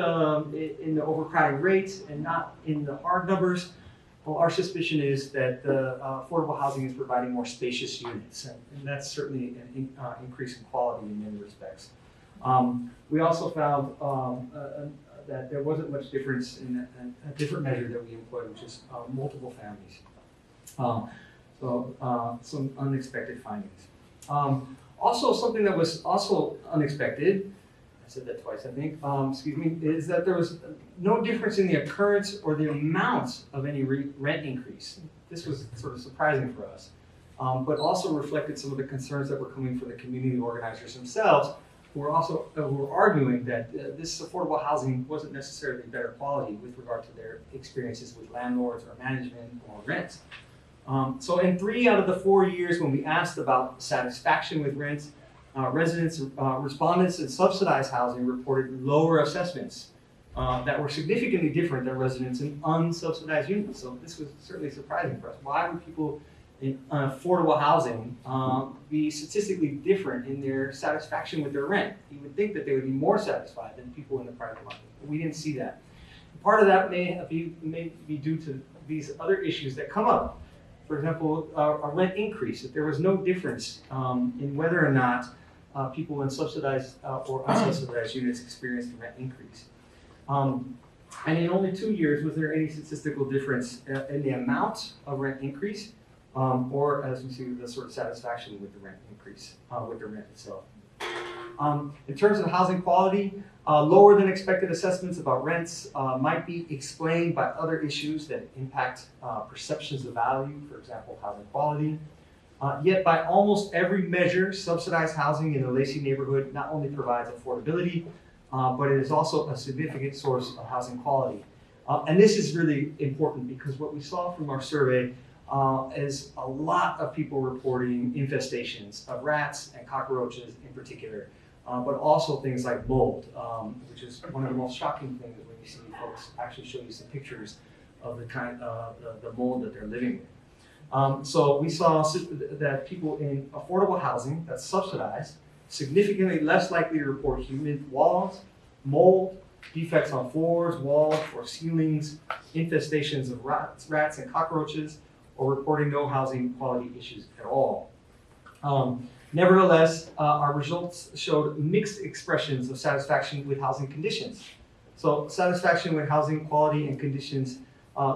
in the overcrowding rates and not in the hard numbers? Well, our suspicion is that affordable housing is providing more spacious units, and that's certainly an increase in quality in many respects. We also found that there wasn't much difference in a different measure that we employed, which is multiple families. So some unexpected findings. Also, something that was also unexpected, I said that twice, I think, is that there was no difference in the occurrence or the amount of any rent increase. This was sort of surprising for us, but also reflected some of the concerns that were coming from the community organizers themselves, who were arguing that this affordable housing wasn't necessarily better quality with regard to their experiences with landlords or management or rents. So in 3 out of the 4 years when we asked about satisfaction with rents, respondents in subsidized housing reported lower assessments that were significantly different than residents in unsubsidized units. So this was certainly surprising for us. Why would people in affordable housing be statistically different in their satisfaction with their rent. You would think that they would be more satisfied than people in the private market, but we didn't see that. Part of that may be due to these other issues that come up. For example, a rent increase. If there was no difference in whether or not people in subsidized or unsubsidized units experienced a rent increase. And in only 2 years, was there any statistical difference in the amount of rent increase, or as we see, the sort of satisfaction with the rent increase, with the rent itself. In terms of housing quality, lower than expected assessments about rents might be explained by other issues that impact perceptions of value, for example, housing quality. Yet by almost every measure, subsidized housing in the Lacey neighborhood not only provides affordability, but it is also a significant source of housing quality. And this is really important because what we saw from our survey is a lot of people reporting infestations of rats and cockroaches in particular, but also things like mold, which is one of the most shocking things when you see folks actually show you some pictures of the kind of the mold that they're living with. So we saw that people in affordable housing that's subsidized significantly less likely to report humid walls, mold, defects on floors, walls, or ceilings, infestations of rats and cockroaches, or reporting no housing quality issues at all. Nevertheless, our results showed mixed expressions of satisfaction with housing conditions. So satisfaction with housing quality and conditions,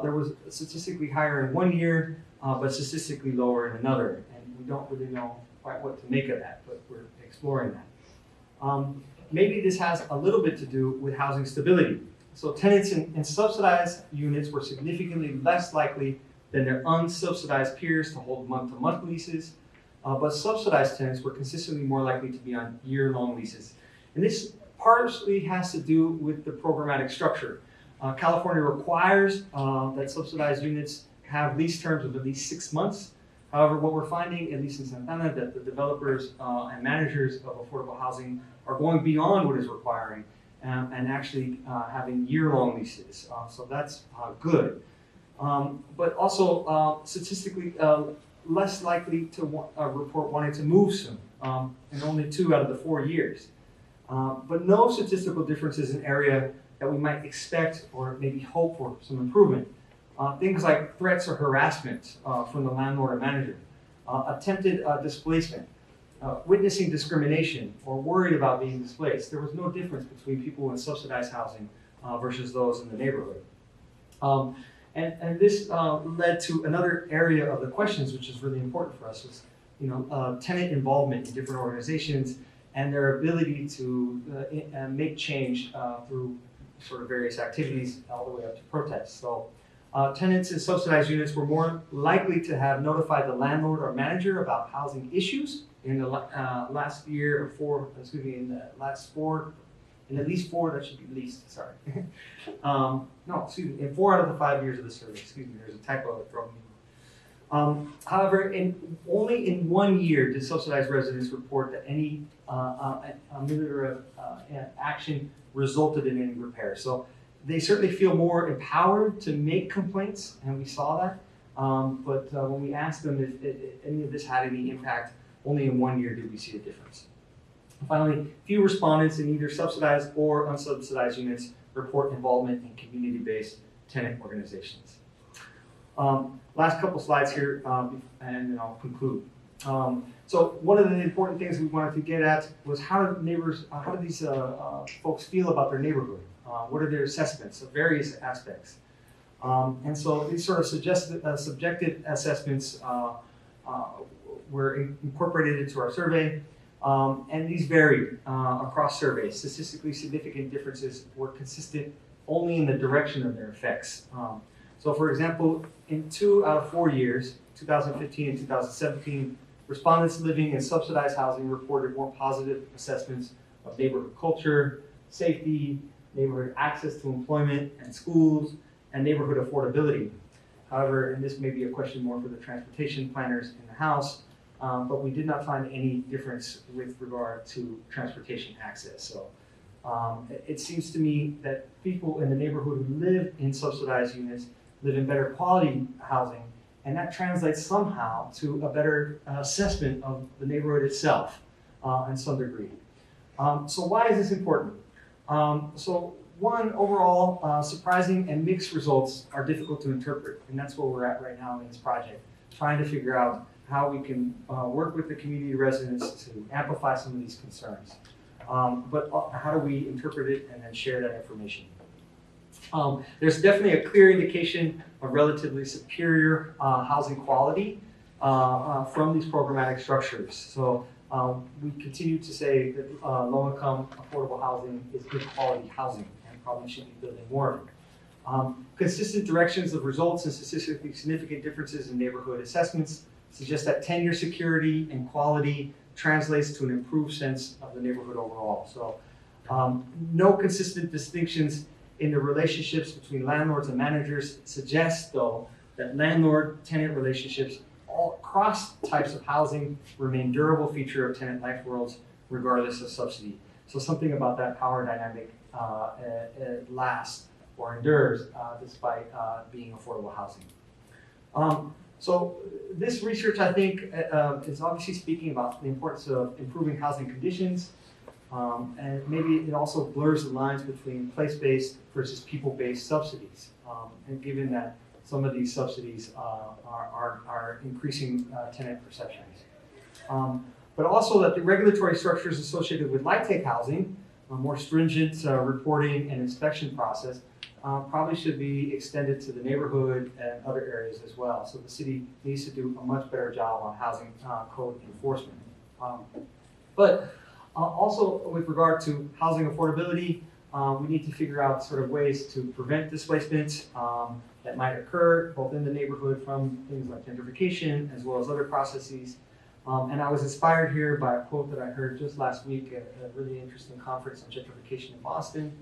there was statistically higher in 1 year, but statistically lower in another. And we don't really know quite what to make of that, but we're exploring that. Maybe this has a little bit to do with housing stability. So tenants in subsidized units were significantly less likely than their unsubsidized peers to hold month-to-month leases, but subsidized tenants were consistently more likely to be on year-long leases. And this partially has to do with the programmatic structure. California requires that subsidized units have lease terms of at least 6 months. However, what we're finding, at least in Santana, that the developers and managers of affordable housing are going beyond what is requiring and actually having year-long leases. So that's good. But also statistically less likely to report wanting to move soon, in only 2 out of the 4 years. But no statistical differences in area that we might expect or maybe hope for some improvement. Things like threats or harassment from the landlord or manager, attempted displacement, witnessing discrimination, or worried about being displaced. There was no difference between people in subsidized housing versus those in the neighborhood. And this led to another area of the questions, which is really important for us, was tenant involvement in different organizations and their ability to make change through sort of various activities all the way up to protests. So tenants in subsidized units were more likely to have notified the landlord or manager about housing issues in the last year or in at least 4, that should be least, sorry. In 4 out of the 5 years of the survey, there's a typo that thrown me. However, only in 1 year did subsidized residents report that any ameliorative action resulted in any repair. So they certainly feel more empowered to make complaints, and we saw that. But when we asked them if any of this had any impact, only in 1 year did we see a difference. Finally, few respondents in either subsidized or unsubsidized units report involvement in community-based tenant organizations. Last couple slides here, and then I'll conclude. So one of the important things we wanted to get at was how do these folks feel about their neighborhood? What are their assessments of various aspects? And so these sort of subjective assessments were incorporated into our survey. And these varied across surveys. Statistically significant differences were consistent only in the direction of their effects. So for example, in 2 out of 4 years, 2015 and 2017, respondents living in subsidized housing reported more positive assessments of neighborhood culture, safety, neighborhood access to employment and schools, and neighborhood affordability. However, and this may be a question more for the transportation planners in the House, but we did not find any difference with regard to transportation access. So it seems to me that people in the neighborhood who live in subsidized units live in better quality housing and that translates somehow to a better assessment of the neighborhood itself in some degree. So why is this important? So one, overall, surprising and mixed results are difficult to interpret, and that's where we're at right now in this project, trying to figure out how we can work with the community residents to amplify some of these concerns. But how do we interpret it and then share that information? There's definitely a clear indication of relatively superior housing quality from these programmatic structures. So we continue to say that low-income affordable housing is good quality housing and probably should be building more of it. Consistent directions of results and statistically significant differences in neighborhood assessments suggest that tenure security and quality translates to an improved sense of the neighborhood overall. So no consistent distinctions in the relationships between landlords and managers suggests, though, that landlord-tenant relationships all across types of housing remain durable feature of tenant life worlds regardless of subsidy. So something about that power dynamic lasts or endures despite being affordable housing. So this research, I think, is obviously speaking about the importance of improving housing conditions, and maybe it also blurs the lines between place-based versus people-based subsidies, and given that some of these subsidies are increasing tenant perceptions. But also that the regulatory structures associated with light-take housing, a more stringent reporting and inspection process, probably should be extended to the neighborhood and other areas as well. So the city needs to do a much better job on housing code enforcement. But also with regard to housing affordability, we need to figure out sort of ways to prevent displacement that might occur both in the neighborhood from things like gentrification as well as other processes. And I was inspired here by a quote that I heard just last week at a really interesting conference on gentrification in Boston.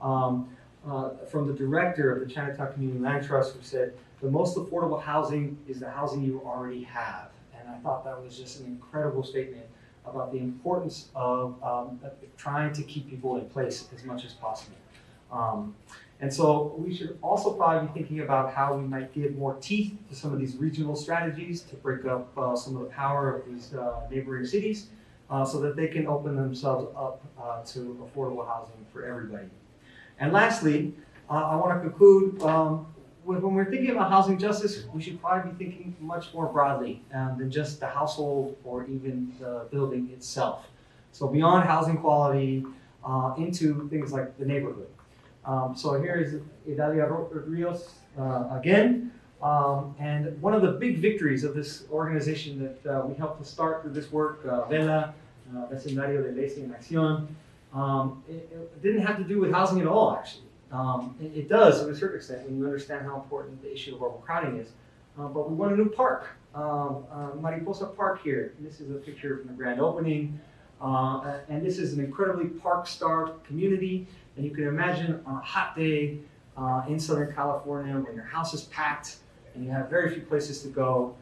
From the director of the Chinatown Community Land Trust, who said, "The most affordable housing is the housing you already have." And I thought that was just an incredible statement about the importance of trying to keep people in place as much as possible. And so we should also probably be thinking about how we might give more teeth to some of these regional strategies to break up some of the power of these neighboring cities so that they can open themselves up to affordable housing for everybody. And lastly, I want to conclude when we're thinking about housing justice, we should probably be thinking much more broadly than just the household or even the building itself. So beyond housing quality into things like the neighborhood. So here is Idalia Rios again. And one of the big victories of this organization that we helped to start through this work, Vela, Vecindario de Leyes en Acción, it didn't have to do with housing at all, actually. It does to a certain extent when you understand how important the issue of overcrowding is. But we want a new park, Mariposa Park here. This is a picture from the grand opening. And this is an incredibly park-starved community. And you can imagine on a hot day in Southern California when your house is packed and you have very few places to go,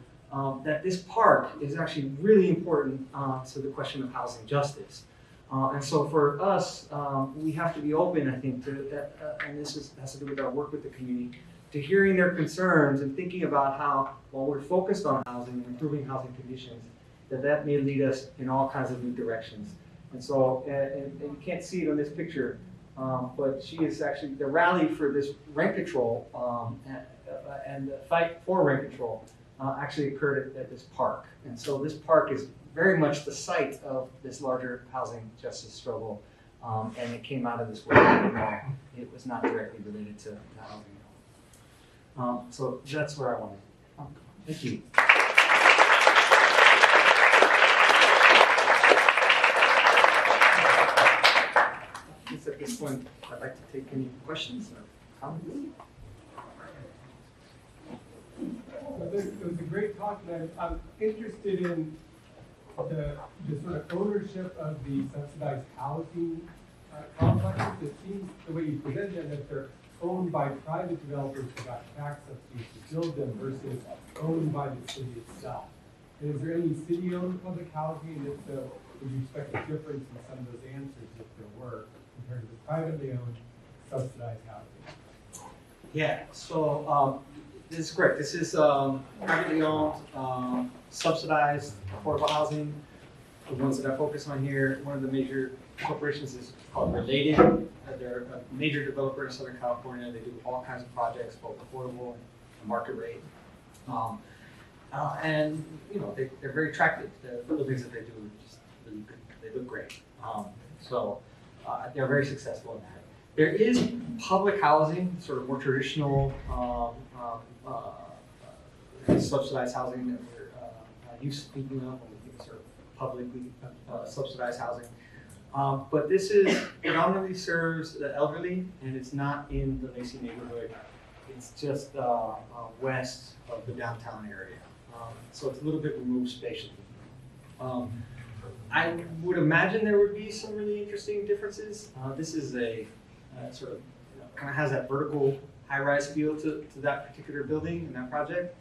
that this park is actually really important to the question of housing justice. And so for us, we have to be open, I think, to that, and this has to do with our work with the community, to hearing their concerns and thinking about how, while we're focused on housing and improving housing conditions, that may lead us in all kinds of new directions. And so, and you can't see it on this picture, but she is actually, the rally for this rent control and the fight for rent control actually occurred at this park. And so this park is very much the site of this larger housing justice struggle, and it came out of this work. It was not directly related to housing at all. So that's where I wanted. Thank you. At this point, I'd like to take any questions or comments. It was a great talk, and I'm interested in the sort of ownership of the subsidized housing complexes. It seems the way you presented it that they're owned by private developers who got tax subsidies to build them versus owned by the city itself. And is there any city-owned public housing? And if so, would you expect a difference in some of those answers if there were compared to the privately owned subsidized housing? Yeah, so This is correct. This is privately owned, subsidized affordable housing. The ones that I focus on here, one of the major corporations is called Related. They're a major developer in Southern California. They do all kinds of projects, both affordable and market rate. And you know, they're very attractive. The buildings that they do are just really good. They look great. They're very successful in that. There is public housing, sort of more traditional subsidized housing that we're used to speaking of when we think sort of publicly subsidized housing. But this is predominantly serves the elderly, and it's not in the Lacey neighborhood. It's just west of the downtown area. So it's a little bit removed spatially. I would imagine there would be some really interesting differences. This is a sort of, kind of has that vertical high-rise feel to that particular building and that project.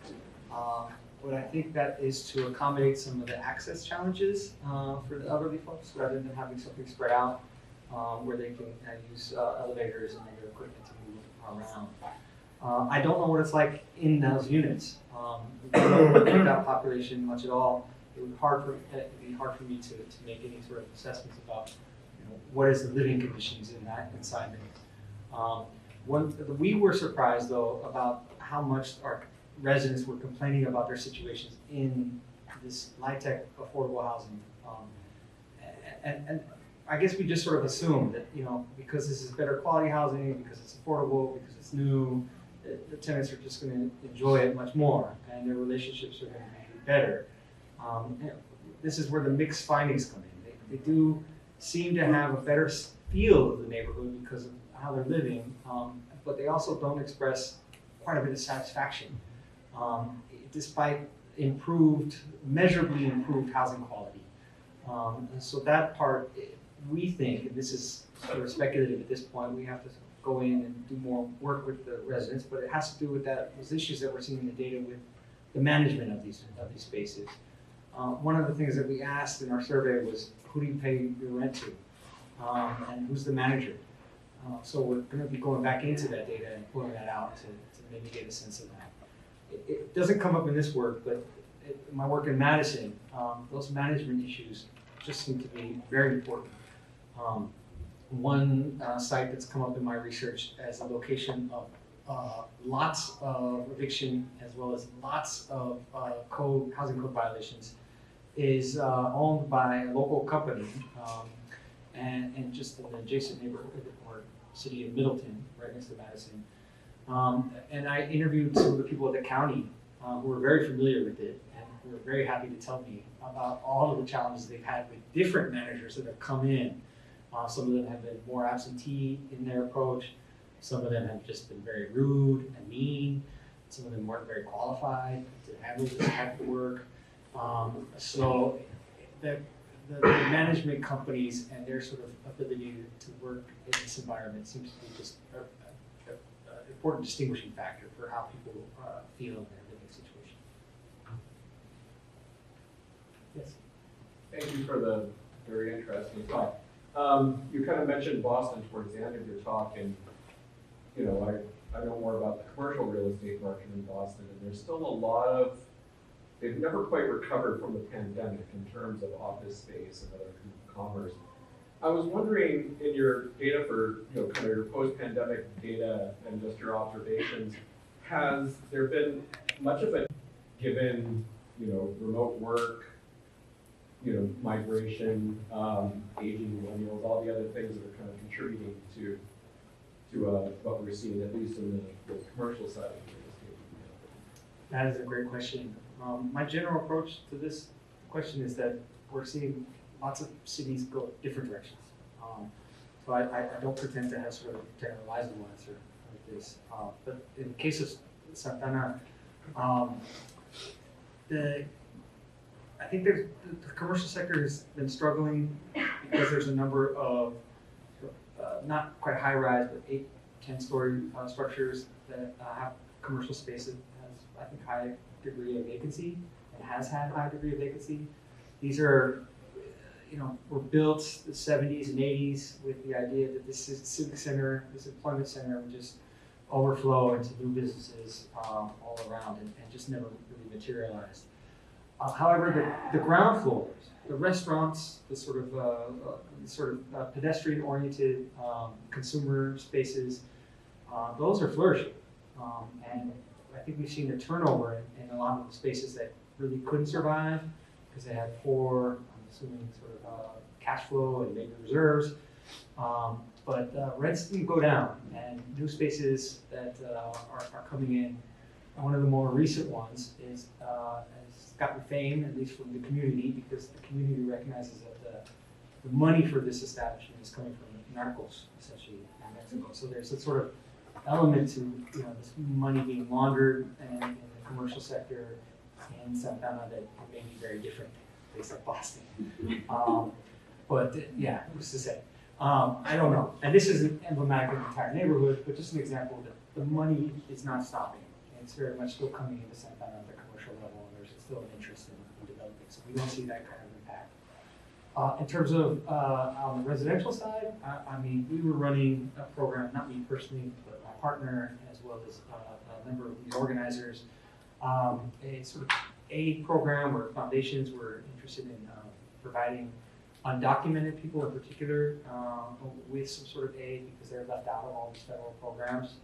But I think that is to accommodate some of the access challenges for the elderly folks, rather than having something spread out where they can use elevators and other equipment to move around. I don't know what it's like in those units. We don't know that population much at all. It would be hard for me to make any sort of assessments about what is the living conditions inside there. We were surprised though about how much our residents were complaining about their situations in this LIHTC affordable housing. And I guess we just sort of assumed that, because this is better quality housing, because it's affordable, because it's new, the tenants are just going to enjoy it much more, and their relationships are going to be better. This is where the mixed findings come in. They do seem to have a better feel of the neighborhood because of how they're living, but they also don't express quite a bit of satisfaction, despite measurably improved housing quality. So that part, we think, and this is sort of speculative at this point, we have to go in and do more work with the residents, but it has to do with those issues that we're seeing in the data with the management of these spaces. One of the things that we asked in our survey was, who do you pay your rent to? And who's the manager? So we're going to be going back into that data and pulling that out to maybe get a sense of that. It doesn't come up in this work, but in my work in Madison, those management issues just seem to be very important. One site that's come up in my research as a location of lots of eviction as well as lots of housing code violations is owned by a local company and just in the adjacent neighborhood or city of Middleton, right next to Madison. And I interviewed some of the people at the county who were very familiar with it and who were very happy to tell me about all of the challenges they've had with different managers that have come in. Some of them have been more absentee in their approach. Some of them have just been very rude and mean. Some of them weren't very qualified to handle this type of work. So the management companies and their sort of ability to work in this environment seems to be just an important distinguishing factor for how people feel in their living situation. Yes? Thank you for the very interesting talk. You kind of mentioned Boston towards the end of your talk, and I know more about the commercial real estate market in Boston, and there's still a lot of, they've never quite recovered from the pandemic in terms of office space and other commerce. I was wondering, in your data for, kind of your post-pandemic data and just your observations, has there been much of a, given, remote work, migration, aging millennials, all the other things that are kind of contributing to what we're seeing, at least in the commercial side of the real estate? That is a great question. My general approach to this question is that we're seeing lots of cities go different directions. So I don't pretend to have sort of a generalizable answer like this. But in the case of Santana, I think the commercial sector has been struggling because there's a number of not quite high-rise, but 8, 10-story structures that have commercial space that has, I think, high degree of vacancy and has had high degree of vacancy. These are, were built the 70s and 80s with the idea that this is civic center, this employment center would just overflow into new businesses all around and just never really materialized. However, the ground floors, the restaurants, the sort of pedestrian-oriented consumer spaces, those are flourishing. And I think we've seen a turnover in a lot of the spaces that really couldn't survive because they had poor, I'm assuming, sort of cash flow and maybe reserves. But rents didn't go down, and new spaces that are coming in. And one of the more recent ones has gotten fame, at least from the community, because the community recognizes that the money for this establishment is coming from narcos, essentially, in Mexico. So there's a sort of element to this money being laundered in the commercial sector in Santana that may be very different, based on Boston. But yeah, who's to say? I don't know. And this isn't emblematic of the entire neighborhood, but just an example that the money is not stopping. It's very much still coming into Santana at the commercial level, and there's still an interest in developing. So we don't see that kind of impact. In terms of on the residential side, I mean, we were running a program, not me personally, but my partner, as well as a member of the organizers, a sort of aid program where foundations were interested in providing undocumented people in particular with some sort of aid because they're left out of all these federal programs.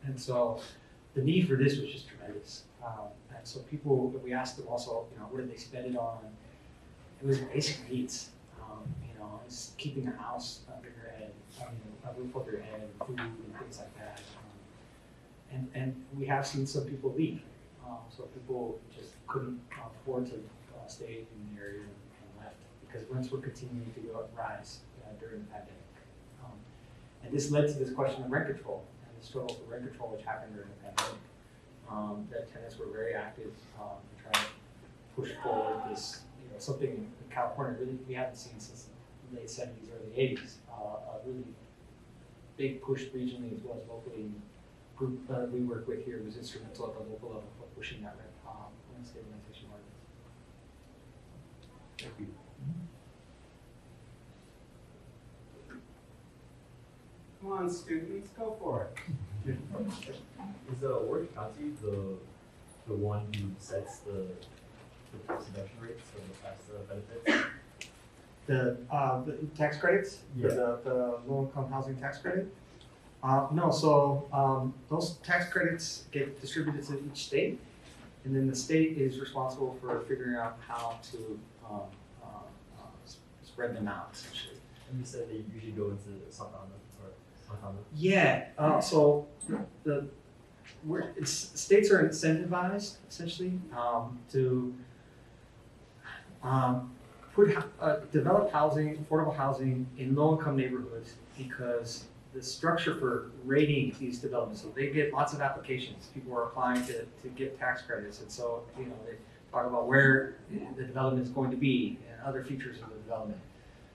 And so the need for this was just tremendous. And so we asked them also, what did they spend it on? It was basic needs. It's keeping a house under your head, a roof over your head, food and things like that. And we have seen some people leave. So people just couldn't afford to stay in the area and left because rents were continuing to rise during the pandemic. And this led to this question of rent control and the struggle for rent control which happened during the pandemic. That tenants were very active in trying to push forward this, something in California really we haven't seen since the late 70s, early 80s. A really big push regionally as well as locally. Group that we work with here was instrumental at the local level for pushing that rent stabilization ordinance. Thank you. Come on, students, go for it. Is Orange County the one who sets the tax deduction rates or the tax benefits? The tax credits, Yeah. the low-income housing tax credit? No, so those tax credits get distributed to each state, and then the state is responsible for figuring out how to spread them out, essentially. And you said they usually go into Santana or Santana. Yeah, so states are incentivized, essentially, to develop housing, affordable housing in low-income neighborhoods because the structure for rating these developments, so they get lots of applications. People are applying to get tax credits, and so they talk about where the development is going to be and other features of the development.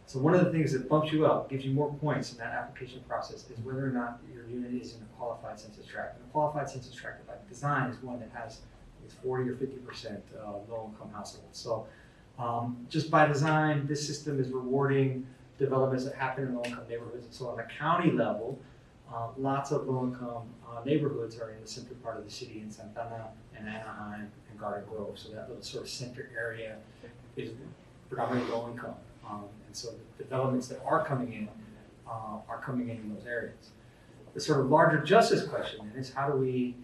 So one of the things that bumps you up, gives you more points in that application process, is whether or not your unit is in a qualified census tract. And a qualified census tract by design is one that has 40 or 50% low-income households. So just by design, this system is rewarding developments that happen in low-income neighborhoods. And so on the county level, lots of low-income neighborhoods are in the central part of the city in Santana and Anaheim and Garden Grove. So that little sort of center area is predominantly low-income. And so the developments that are coming in those areas. The sort of larger justice question is how do we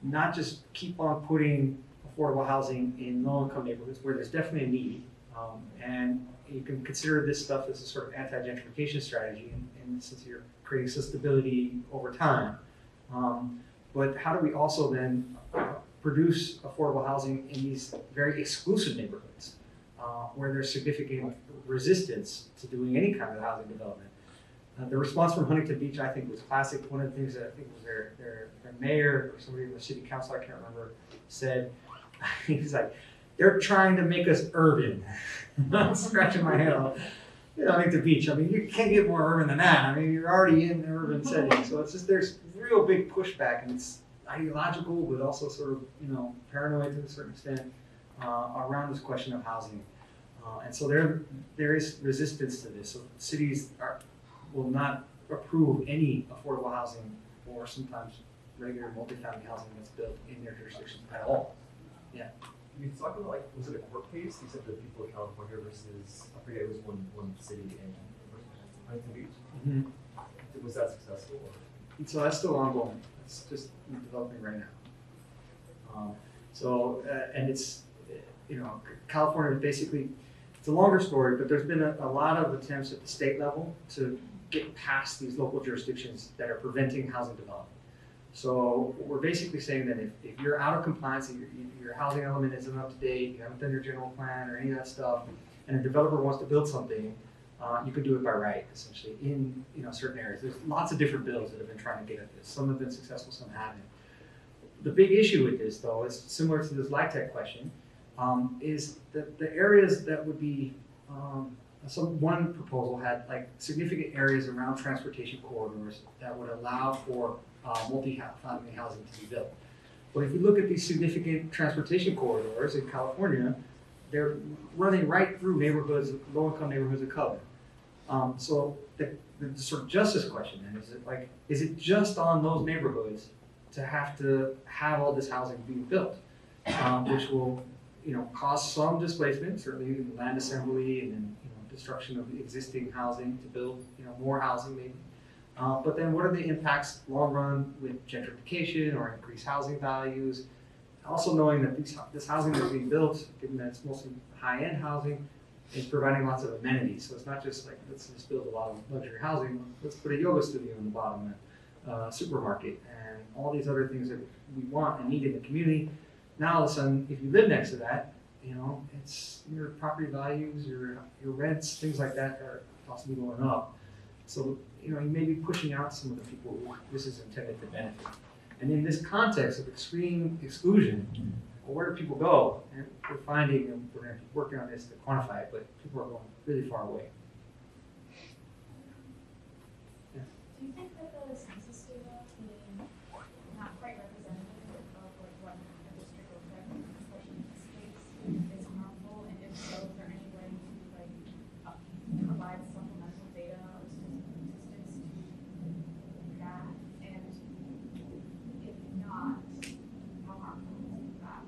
not just keep on putting affordable housing in low-income neighborhoods where there's definitely a need, and you can consider this stuff as a sort of anti-gentrification strategy, and since you're creating stability over time. But how do we also then produce affordable housing in these very exclusive neighborhoods where there's significant resistance to doing any kind of housing development? The response from Huntington Beach, I think, was classic. One of the things that I think was their mayor or somebody in the city council, I can't remember, said, he's like, they're trying to make us urban. I'm scratching my head off. Huntington Beach, I mean, you can't get more urban than that. I mean, you're already in an urban setting. So it's just, there's real big pushback, and it's ideological, but also sort of, paranoid to a certain extent around this question of housing. And so there is resistance to this. So cities will not approve any affordable housing or sometimes regular multifamily housing that's built in their jurisdictions at all. You talked about, like, was it a court case? You said the people of California versus, I forget, it was one city in Huntington Beach. Was that successful? Or? And so that's still ongoing. It's just developing right now. And it's, California basically, it's a longer story, but there's been a lot of attempts at the state level to get past these local jurisdictions that are preventing housing development. So we're basically saying that if you're out of compliance, your housing element isn't up to date, you haven't done your general plan or any of that stuff, and a developer wants to build something, you can do it by right, essentially, in certain areas. There's lots of different bills that have been trying to get at this. Some have been successful, some haven't. The big issue with this, though, is similar to this LIHTC question, is that the areas that would be, one proposal had like significant areas around transportation corridors that would allow for multi-family housing to be built. But if you look at these significant transportation corridors in California, they're running right through neighborhoods, low-income neighborhoods of color. So the sort of justice question then is it just on those neighborhoods to have all this housing being built, which will cause some displacement, certainly in land assembly and then destruction of existing housing to build more housing maybe. But then what are the impacts long run with gentrification or increased housing values? Also knowing that this housing that's being built, given that it's mostly high-end housing, is providing lots of amenities. So it's not just like, let's just build a lot of luxury housing, let's put a yoga studio in the bottom, a supermarket, and all these other things that we want and need in the community. Now all of a sudden, if you live next to that, it's your property values, your rents, things like that are possibly going up. So, you may be pushing out some of the people who this is intended to benefit. And in this context of extreme exclusion, well, where do people go? And we're finding, and we're going to keep working on this to quantify it, but people are going really far away. Do you think that the census data being not quite representative of what a district looks like, especially in this case, is harmful? And if so, is there any way to provide supplemental data or statistics to that? And if not, how harmful is that?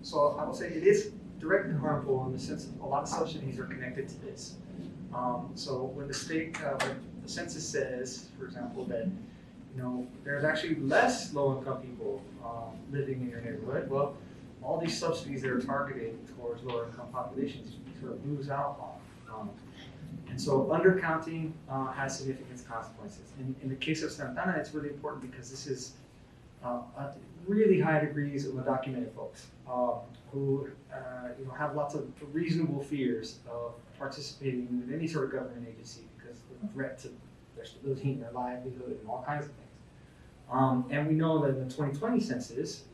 So I will say it is directly harmful in the sense that a lot of subsidies are connected to this. So when the state, when the census says, for example, that there's actually less low-income people living in your neighborhood, well, all these subsidies that are targeted towards lower-income populations you sort of lose out on. And so undercounting has significant consequences. In the case of Santa Ana, it's really important because this is really high degrees of undocumented folks who have lots of reasonable fears of participating in any sort of government agency because of the threat to their stability and their livelihood and all kinds of things. And we know that in the 2020 census,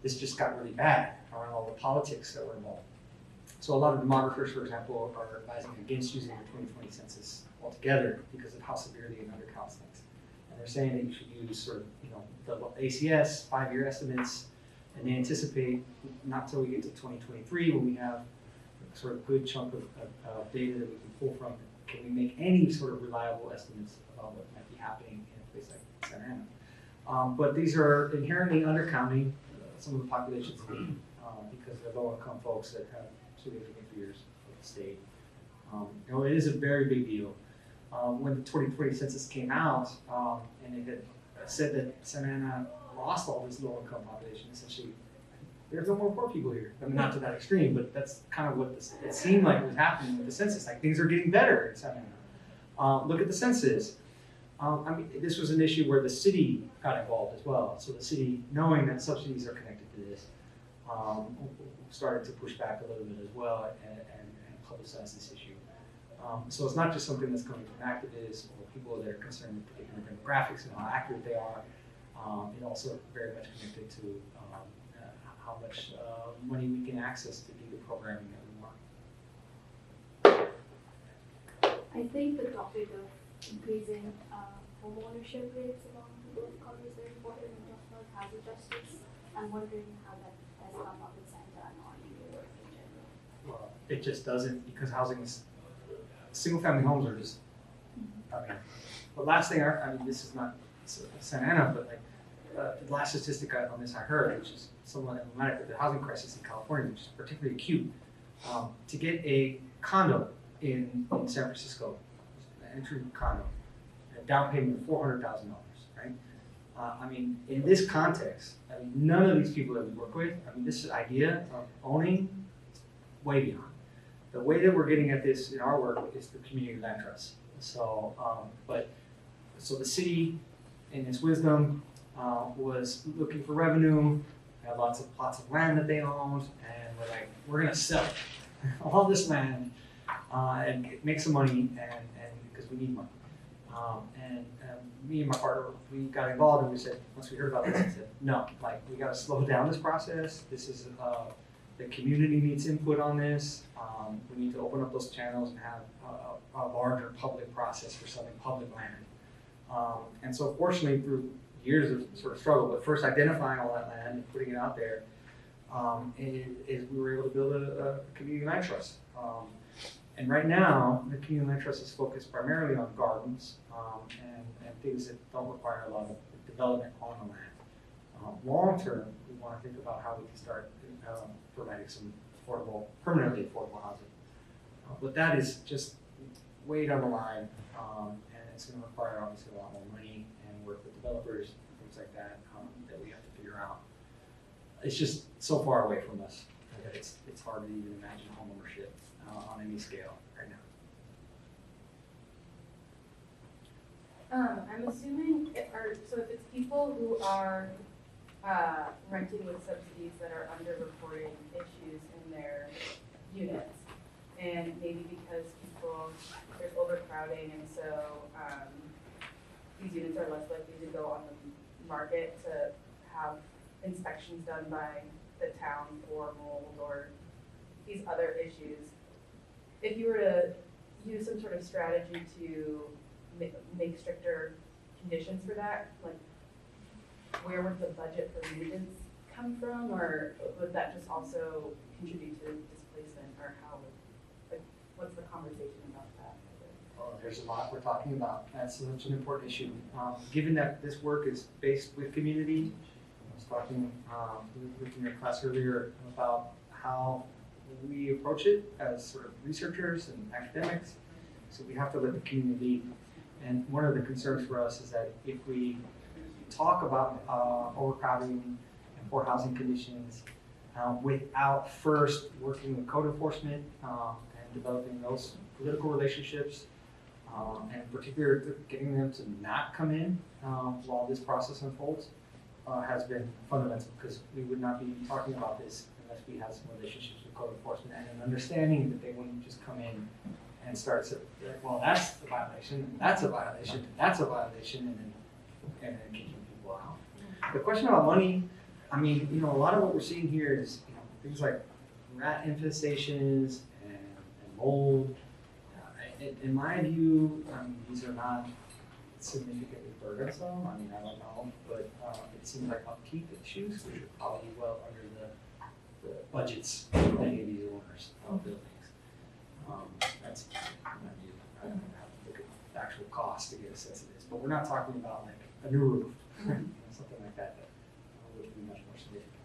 this just got really bad around all the politics that were involved. So a lot of demographers, for example, are advising against using the 2020 census altogether because of how severely it undercounts things. And they're saying that you should use sort of, the ACS 5-year estimates, and they anticipate not till we get to 2023 when we have a sort of good chunk of data that we can pull from. Can we make any sort of reliable estimates about what might be happening in a place like Santa Ana? But these are inherently undercounting some of the populations because they're low-income folks that have significant fears of the state. It is a very big deal. When the 2020 census came out, and it had said that Santa Ana lost all this low-income population, essentially, there's no more poor people here. I mean, not to that extreme, but that's kind of what it seemed like was happening with the census. Like, things are getting better in Santa Ana. Look at the census. This was an issue where the city got involved as well. So the city, knowing that subsidies are connected to this, started to push back a little bit as well and publicize this issue. So it's not just something that's coming from activists or people that are concerned with particular demographics and how accurate they are. It also very much connected to how much money we can access to do the programming that we want. I think the topic of increasing home ownership rates among people of color is very important in terms of housing justice. I'm wondering how that has come up in Santa Ana or in your work in general. Well, it just doesn't, because housing is, single family homes are just, the last thing, this is not Santa Ana, but like, the last statistic on this I heard, which is somewhat emblematic of the housing crisis in California, which is particularly acute. To get a condo in San Francisco, an entry condo, a down payment of $400,000, right? I mean, in this context, I mean, none of these people that we work with, I mean, this idea of owning, way beyond. The way that we're getting at this in our work is the community land trust. So, so the city, in its wisdom, was looking for revenue, had lots of plots of land that they owned, and we're like, we're gonna sell all this land and make some money, and because we need money. Me and my partner, we got involved, and we said, once we heard about this, we said, no, like, we gotta slow down this process. This is, the community needs input on this. We need to open up those channels and have a larger public process for selling public land. And so fortunately, through years of sort of struggle, but first identifying all that land and putting it out there, is we were able to build a community land trust. And right now, the community land trust is focused primarily on gardens and things that don't require a lot of development on the land. Long term, we want to think about how we can start providing some permanently affordable housing. But that is just way down the line, and it's going to require obviously a lot more money and work with developers and things like that that we have to figure out. It's just so far away from us that it's hard to even imagine home ownership on any scale right now. I'm assuming if it's people who are renting with subsidies that are underreporting issues in their units, and maybe because there's overcrowding, and so these units are less likely to go on the market to have inspections done by the town for mold or these other issues. If you were to use some sort of strategy to make stricter conditions for that, like where would the budget for maintenance come from, or would that just also contribute to displacement, or how, like, what's the conversation about that? Well, there's a lot we're talking about. That's such an important issue. Given that this work is based with community, I was talking with your class earlier about how we approach it as sort of researchers and academics. So we have to let the community lead. And one of the concerns for us is that if we talk about overcrowding and poor housing conditions without first working with code enforcement and developing those political relationships, and in particular getting them to not come in while this process unfolds, has been fundamental, because we would not be talking about this unless we had some relationships with code enforcement and an understanding that they wouldn't just come in and start to, well, that's a violation, and that's a violation, and that's a violation, and then kicking people out. The question about money, I mean, a lot of what we're seeing here is, things like rat infestations and mold. In my view, these are not significantly burdensome. I mean, I don't know, but it seems like upkeep issues, which are probably well under the budgets of many of these owners of buildings. That's my view. I don't have to look at the actual cost to get a sense of this, but we're not talking about like a new roof, something like that would be much more significant.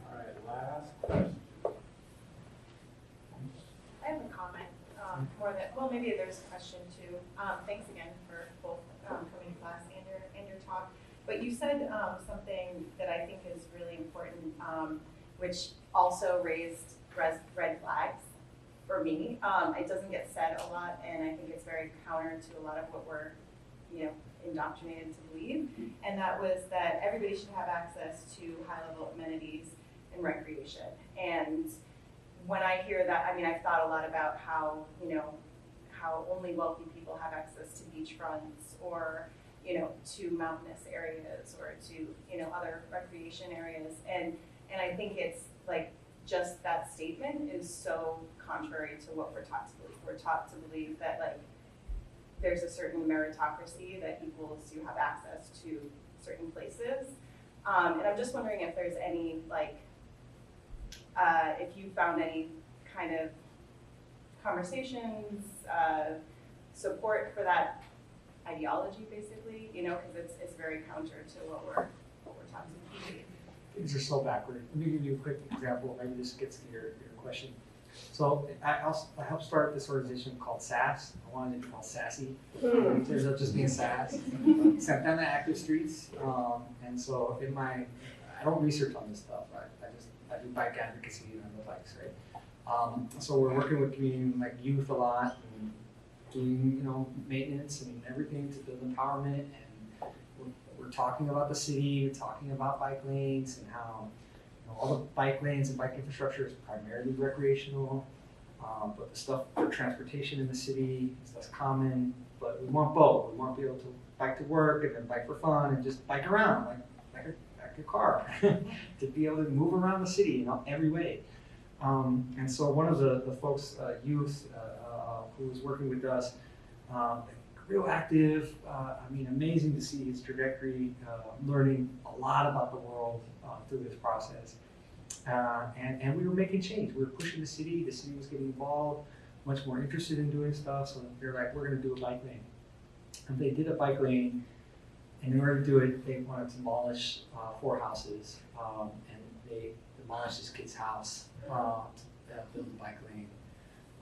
All right, last question. I have a comment, maybe there's a question too. Thanks again for both coming to class and your talk. But you said something that I think is really important, which also raised red flags for me. It doesn't get said a lot, and I think it's very counter to a lot of what we're, indoctrinated to believe. And that was that everybody should have access to high-level amenities and recreation. And when I hear that, I mean, I've thought a lot about how, how only wealthy people have access to beachfronts or, to mountainous areas or to, other recreation areas. And I think it's like, just that statement is so contrary to what we're taught to believe. We're taught to believe that like, there's a certain meritocracy that equals you have access to certain places. And I'm just wondering if there's any like, if you found any kind of conversations, support for that ideology, basically, you know, because it's very counter to what we're talking about. Things are so backward. Let me give you a quick example. Maybe this gets to your question. So I helped start this organization called SAS. I wanted it to be called Sassy. It turns out just being SAS. So I've done the active streets, and so I don't research on this stuff. I do bike advocacy and I love bikes, right? So we're working with community like youth a lot and doing maintenance and everything to build empowerment, and we're talking about the city, we're talking about bike lanes and how all the bike lanes and bike infrastructure is primarily recreational, but the stuff for transportation in the city is less common. But we want both. We want to be able to bike to work and then bike for fun and just bike around like a car to be able to move around the city in every way. And so one of the folks, youth, who was working with us, real active, amazing to see his trajectory, learning a lot about the world through this process. And we were making change. We were pushing the city was getting involved, much more interested in doing stuff, so they were like, we're gonna do a bike lane. And they did a bike lane, and in order to do it, they wanted to demolish 4 houses, and they demolished this kid's house to build a bike lane.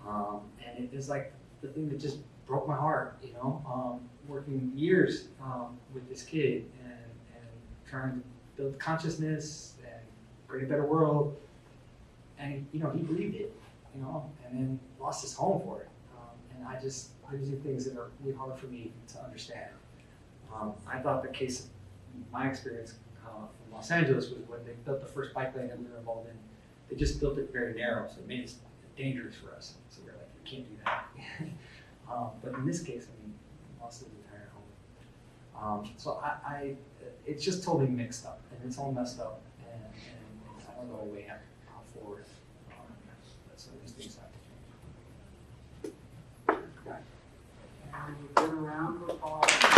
And it was like the thing that just broke my heart, working years with this kid and trying to build consciousness and create a better world. And he believed it, and then lost his home for it. And these are things that are really hard for me to understand. I thought the case, my experience from Los Angeles was when they built the first bike lane that we were involved in, they just built it very narrow, so it made it dangerous for us. So we were like, we can't do that. But in this case, we lost his entire home. So it's just totally mixed up, and it's all messed up, and I don't know a way how forward. So these things have to change. And we give a round of applause.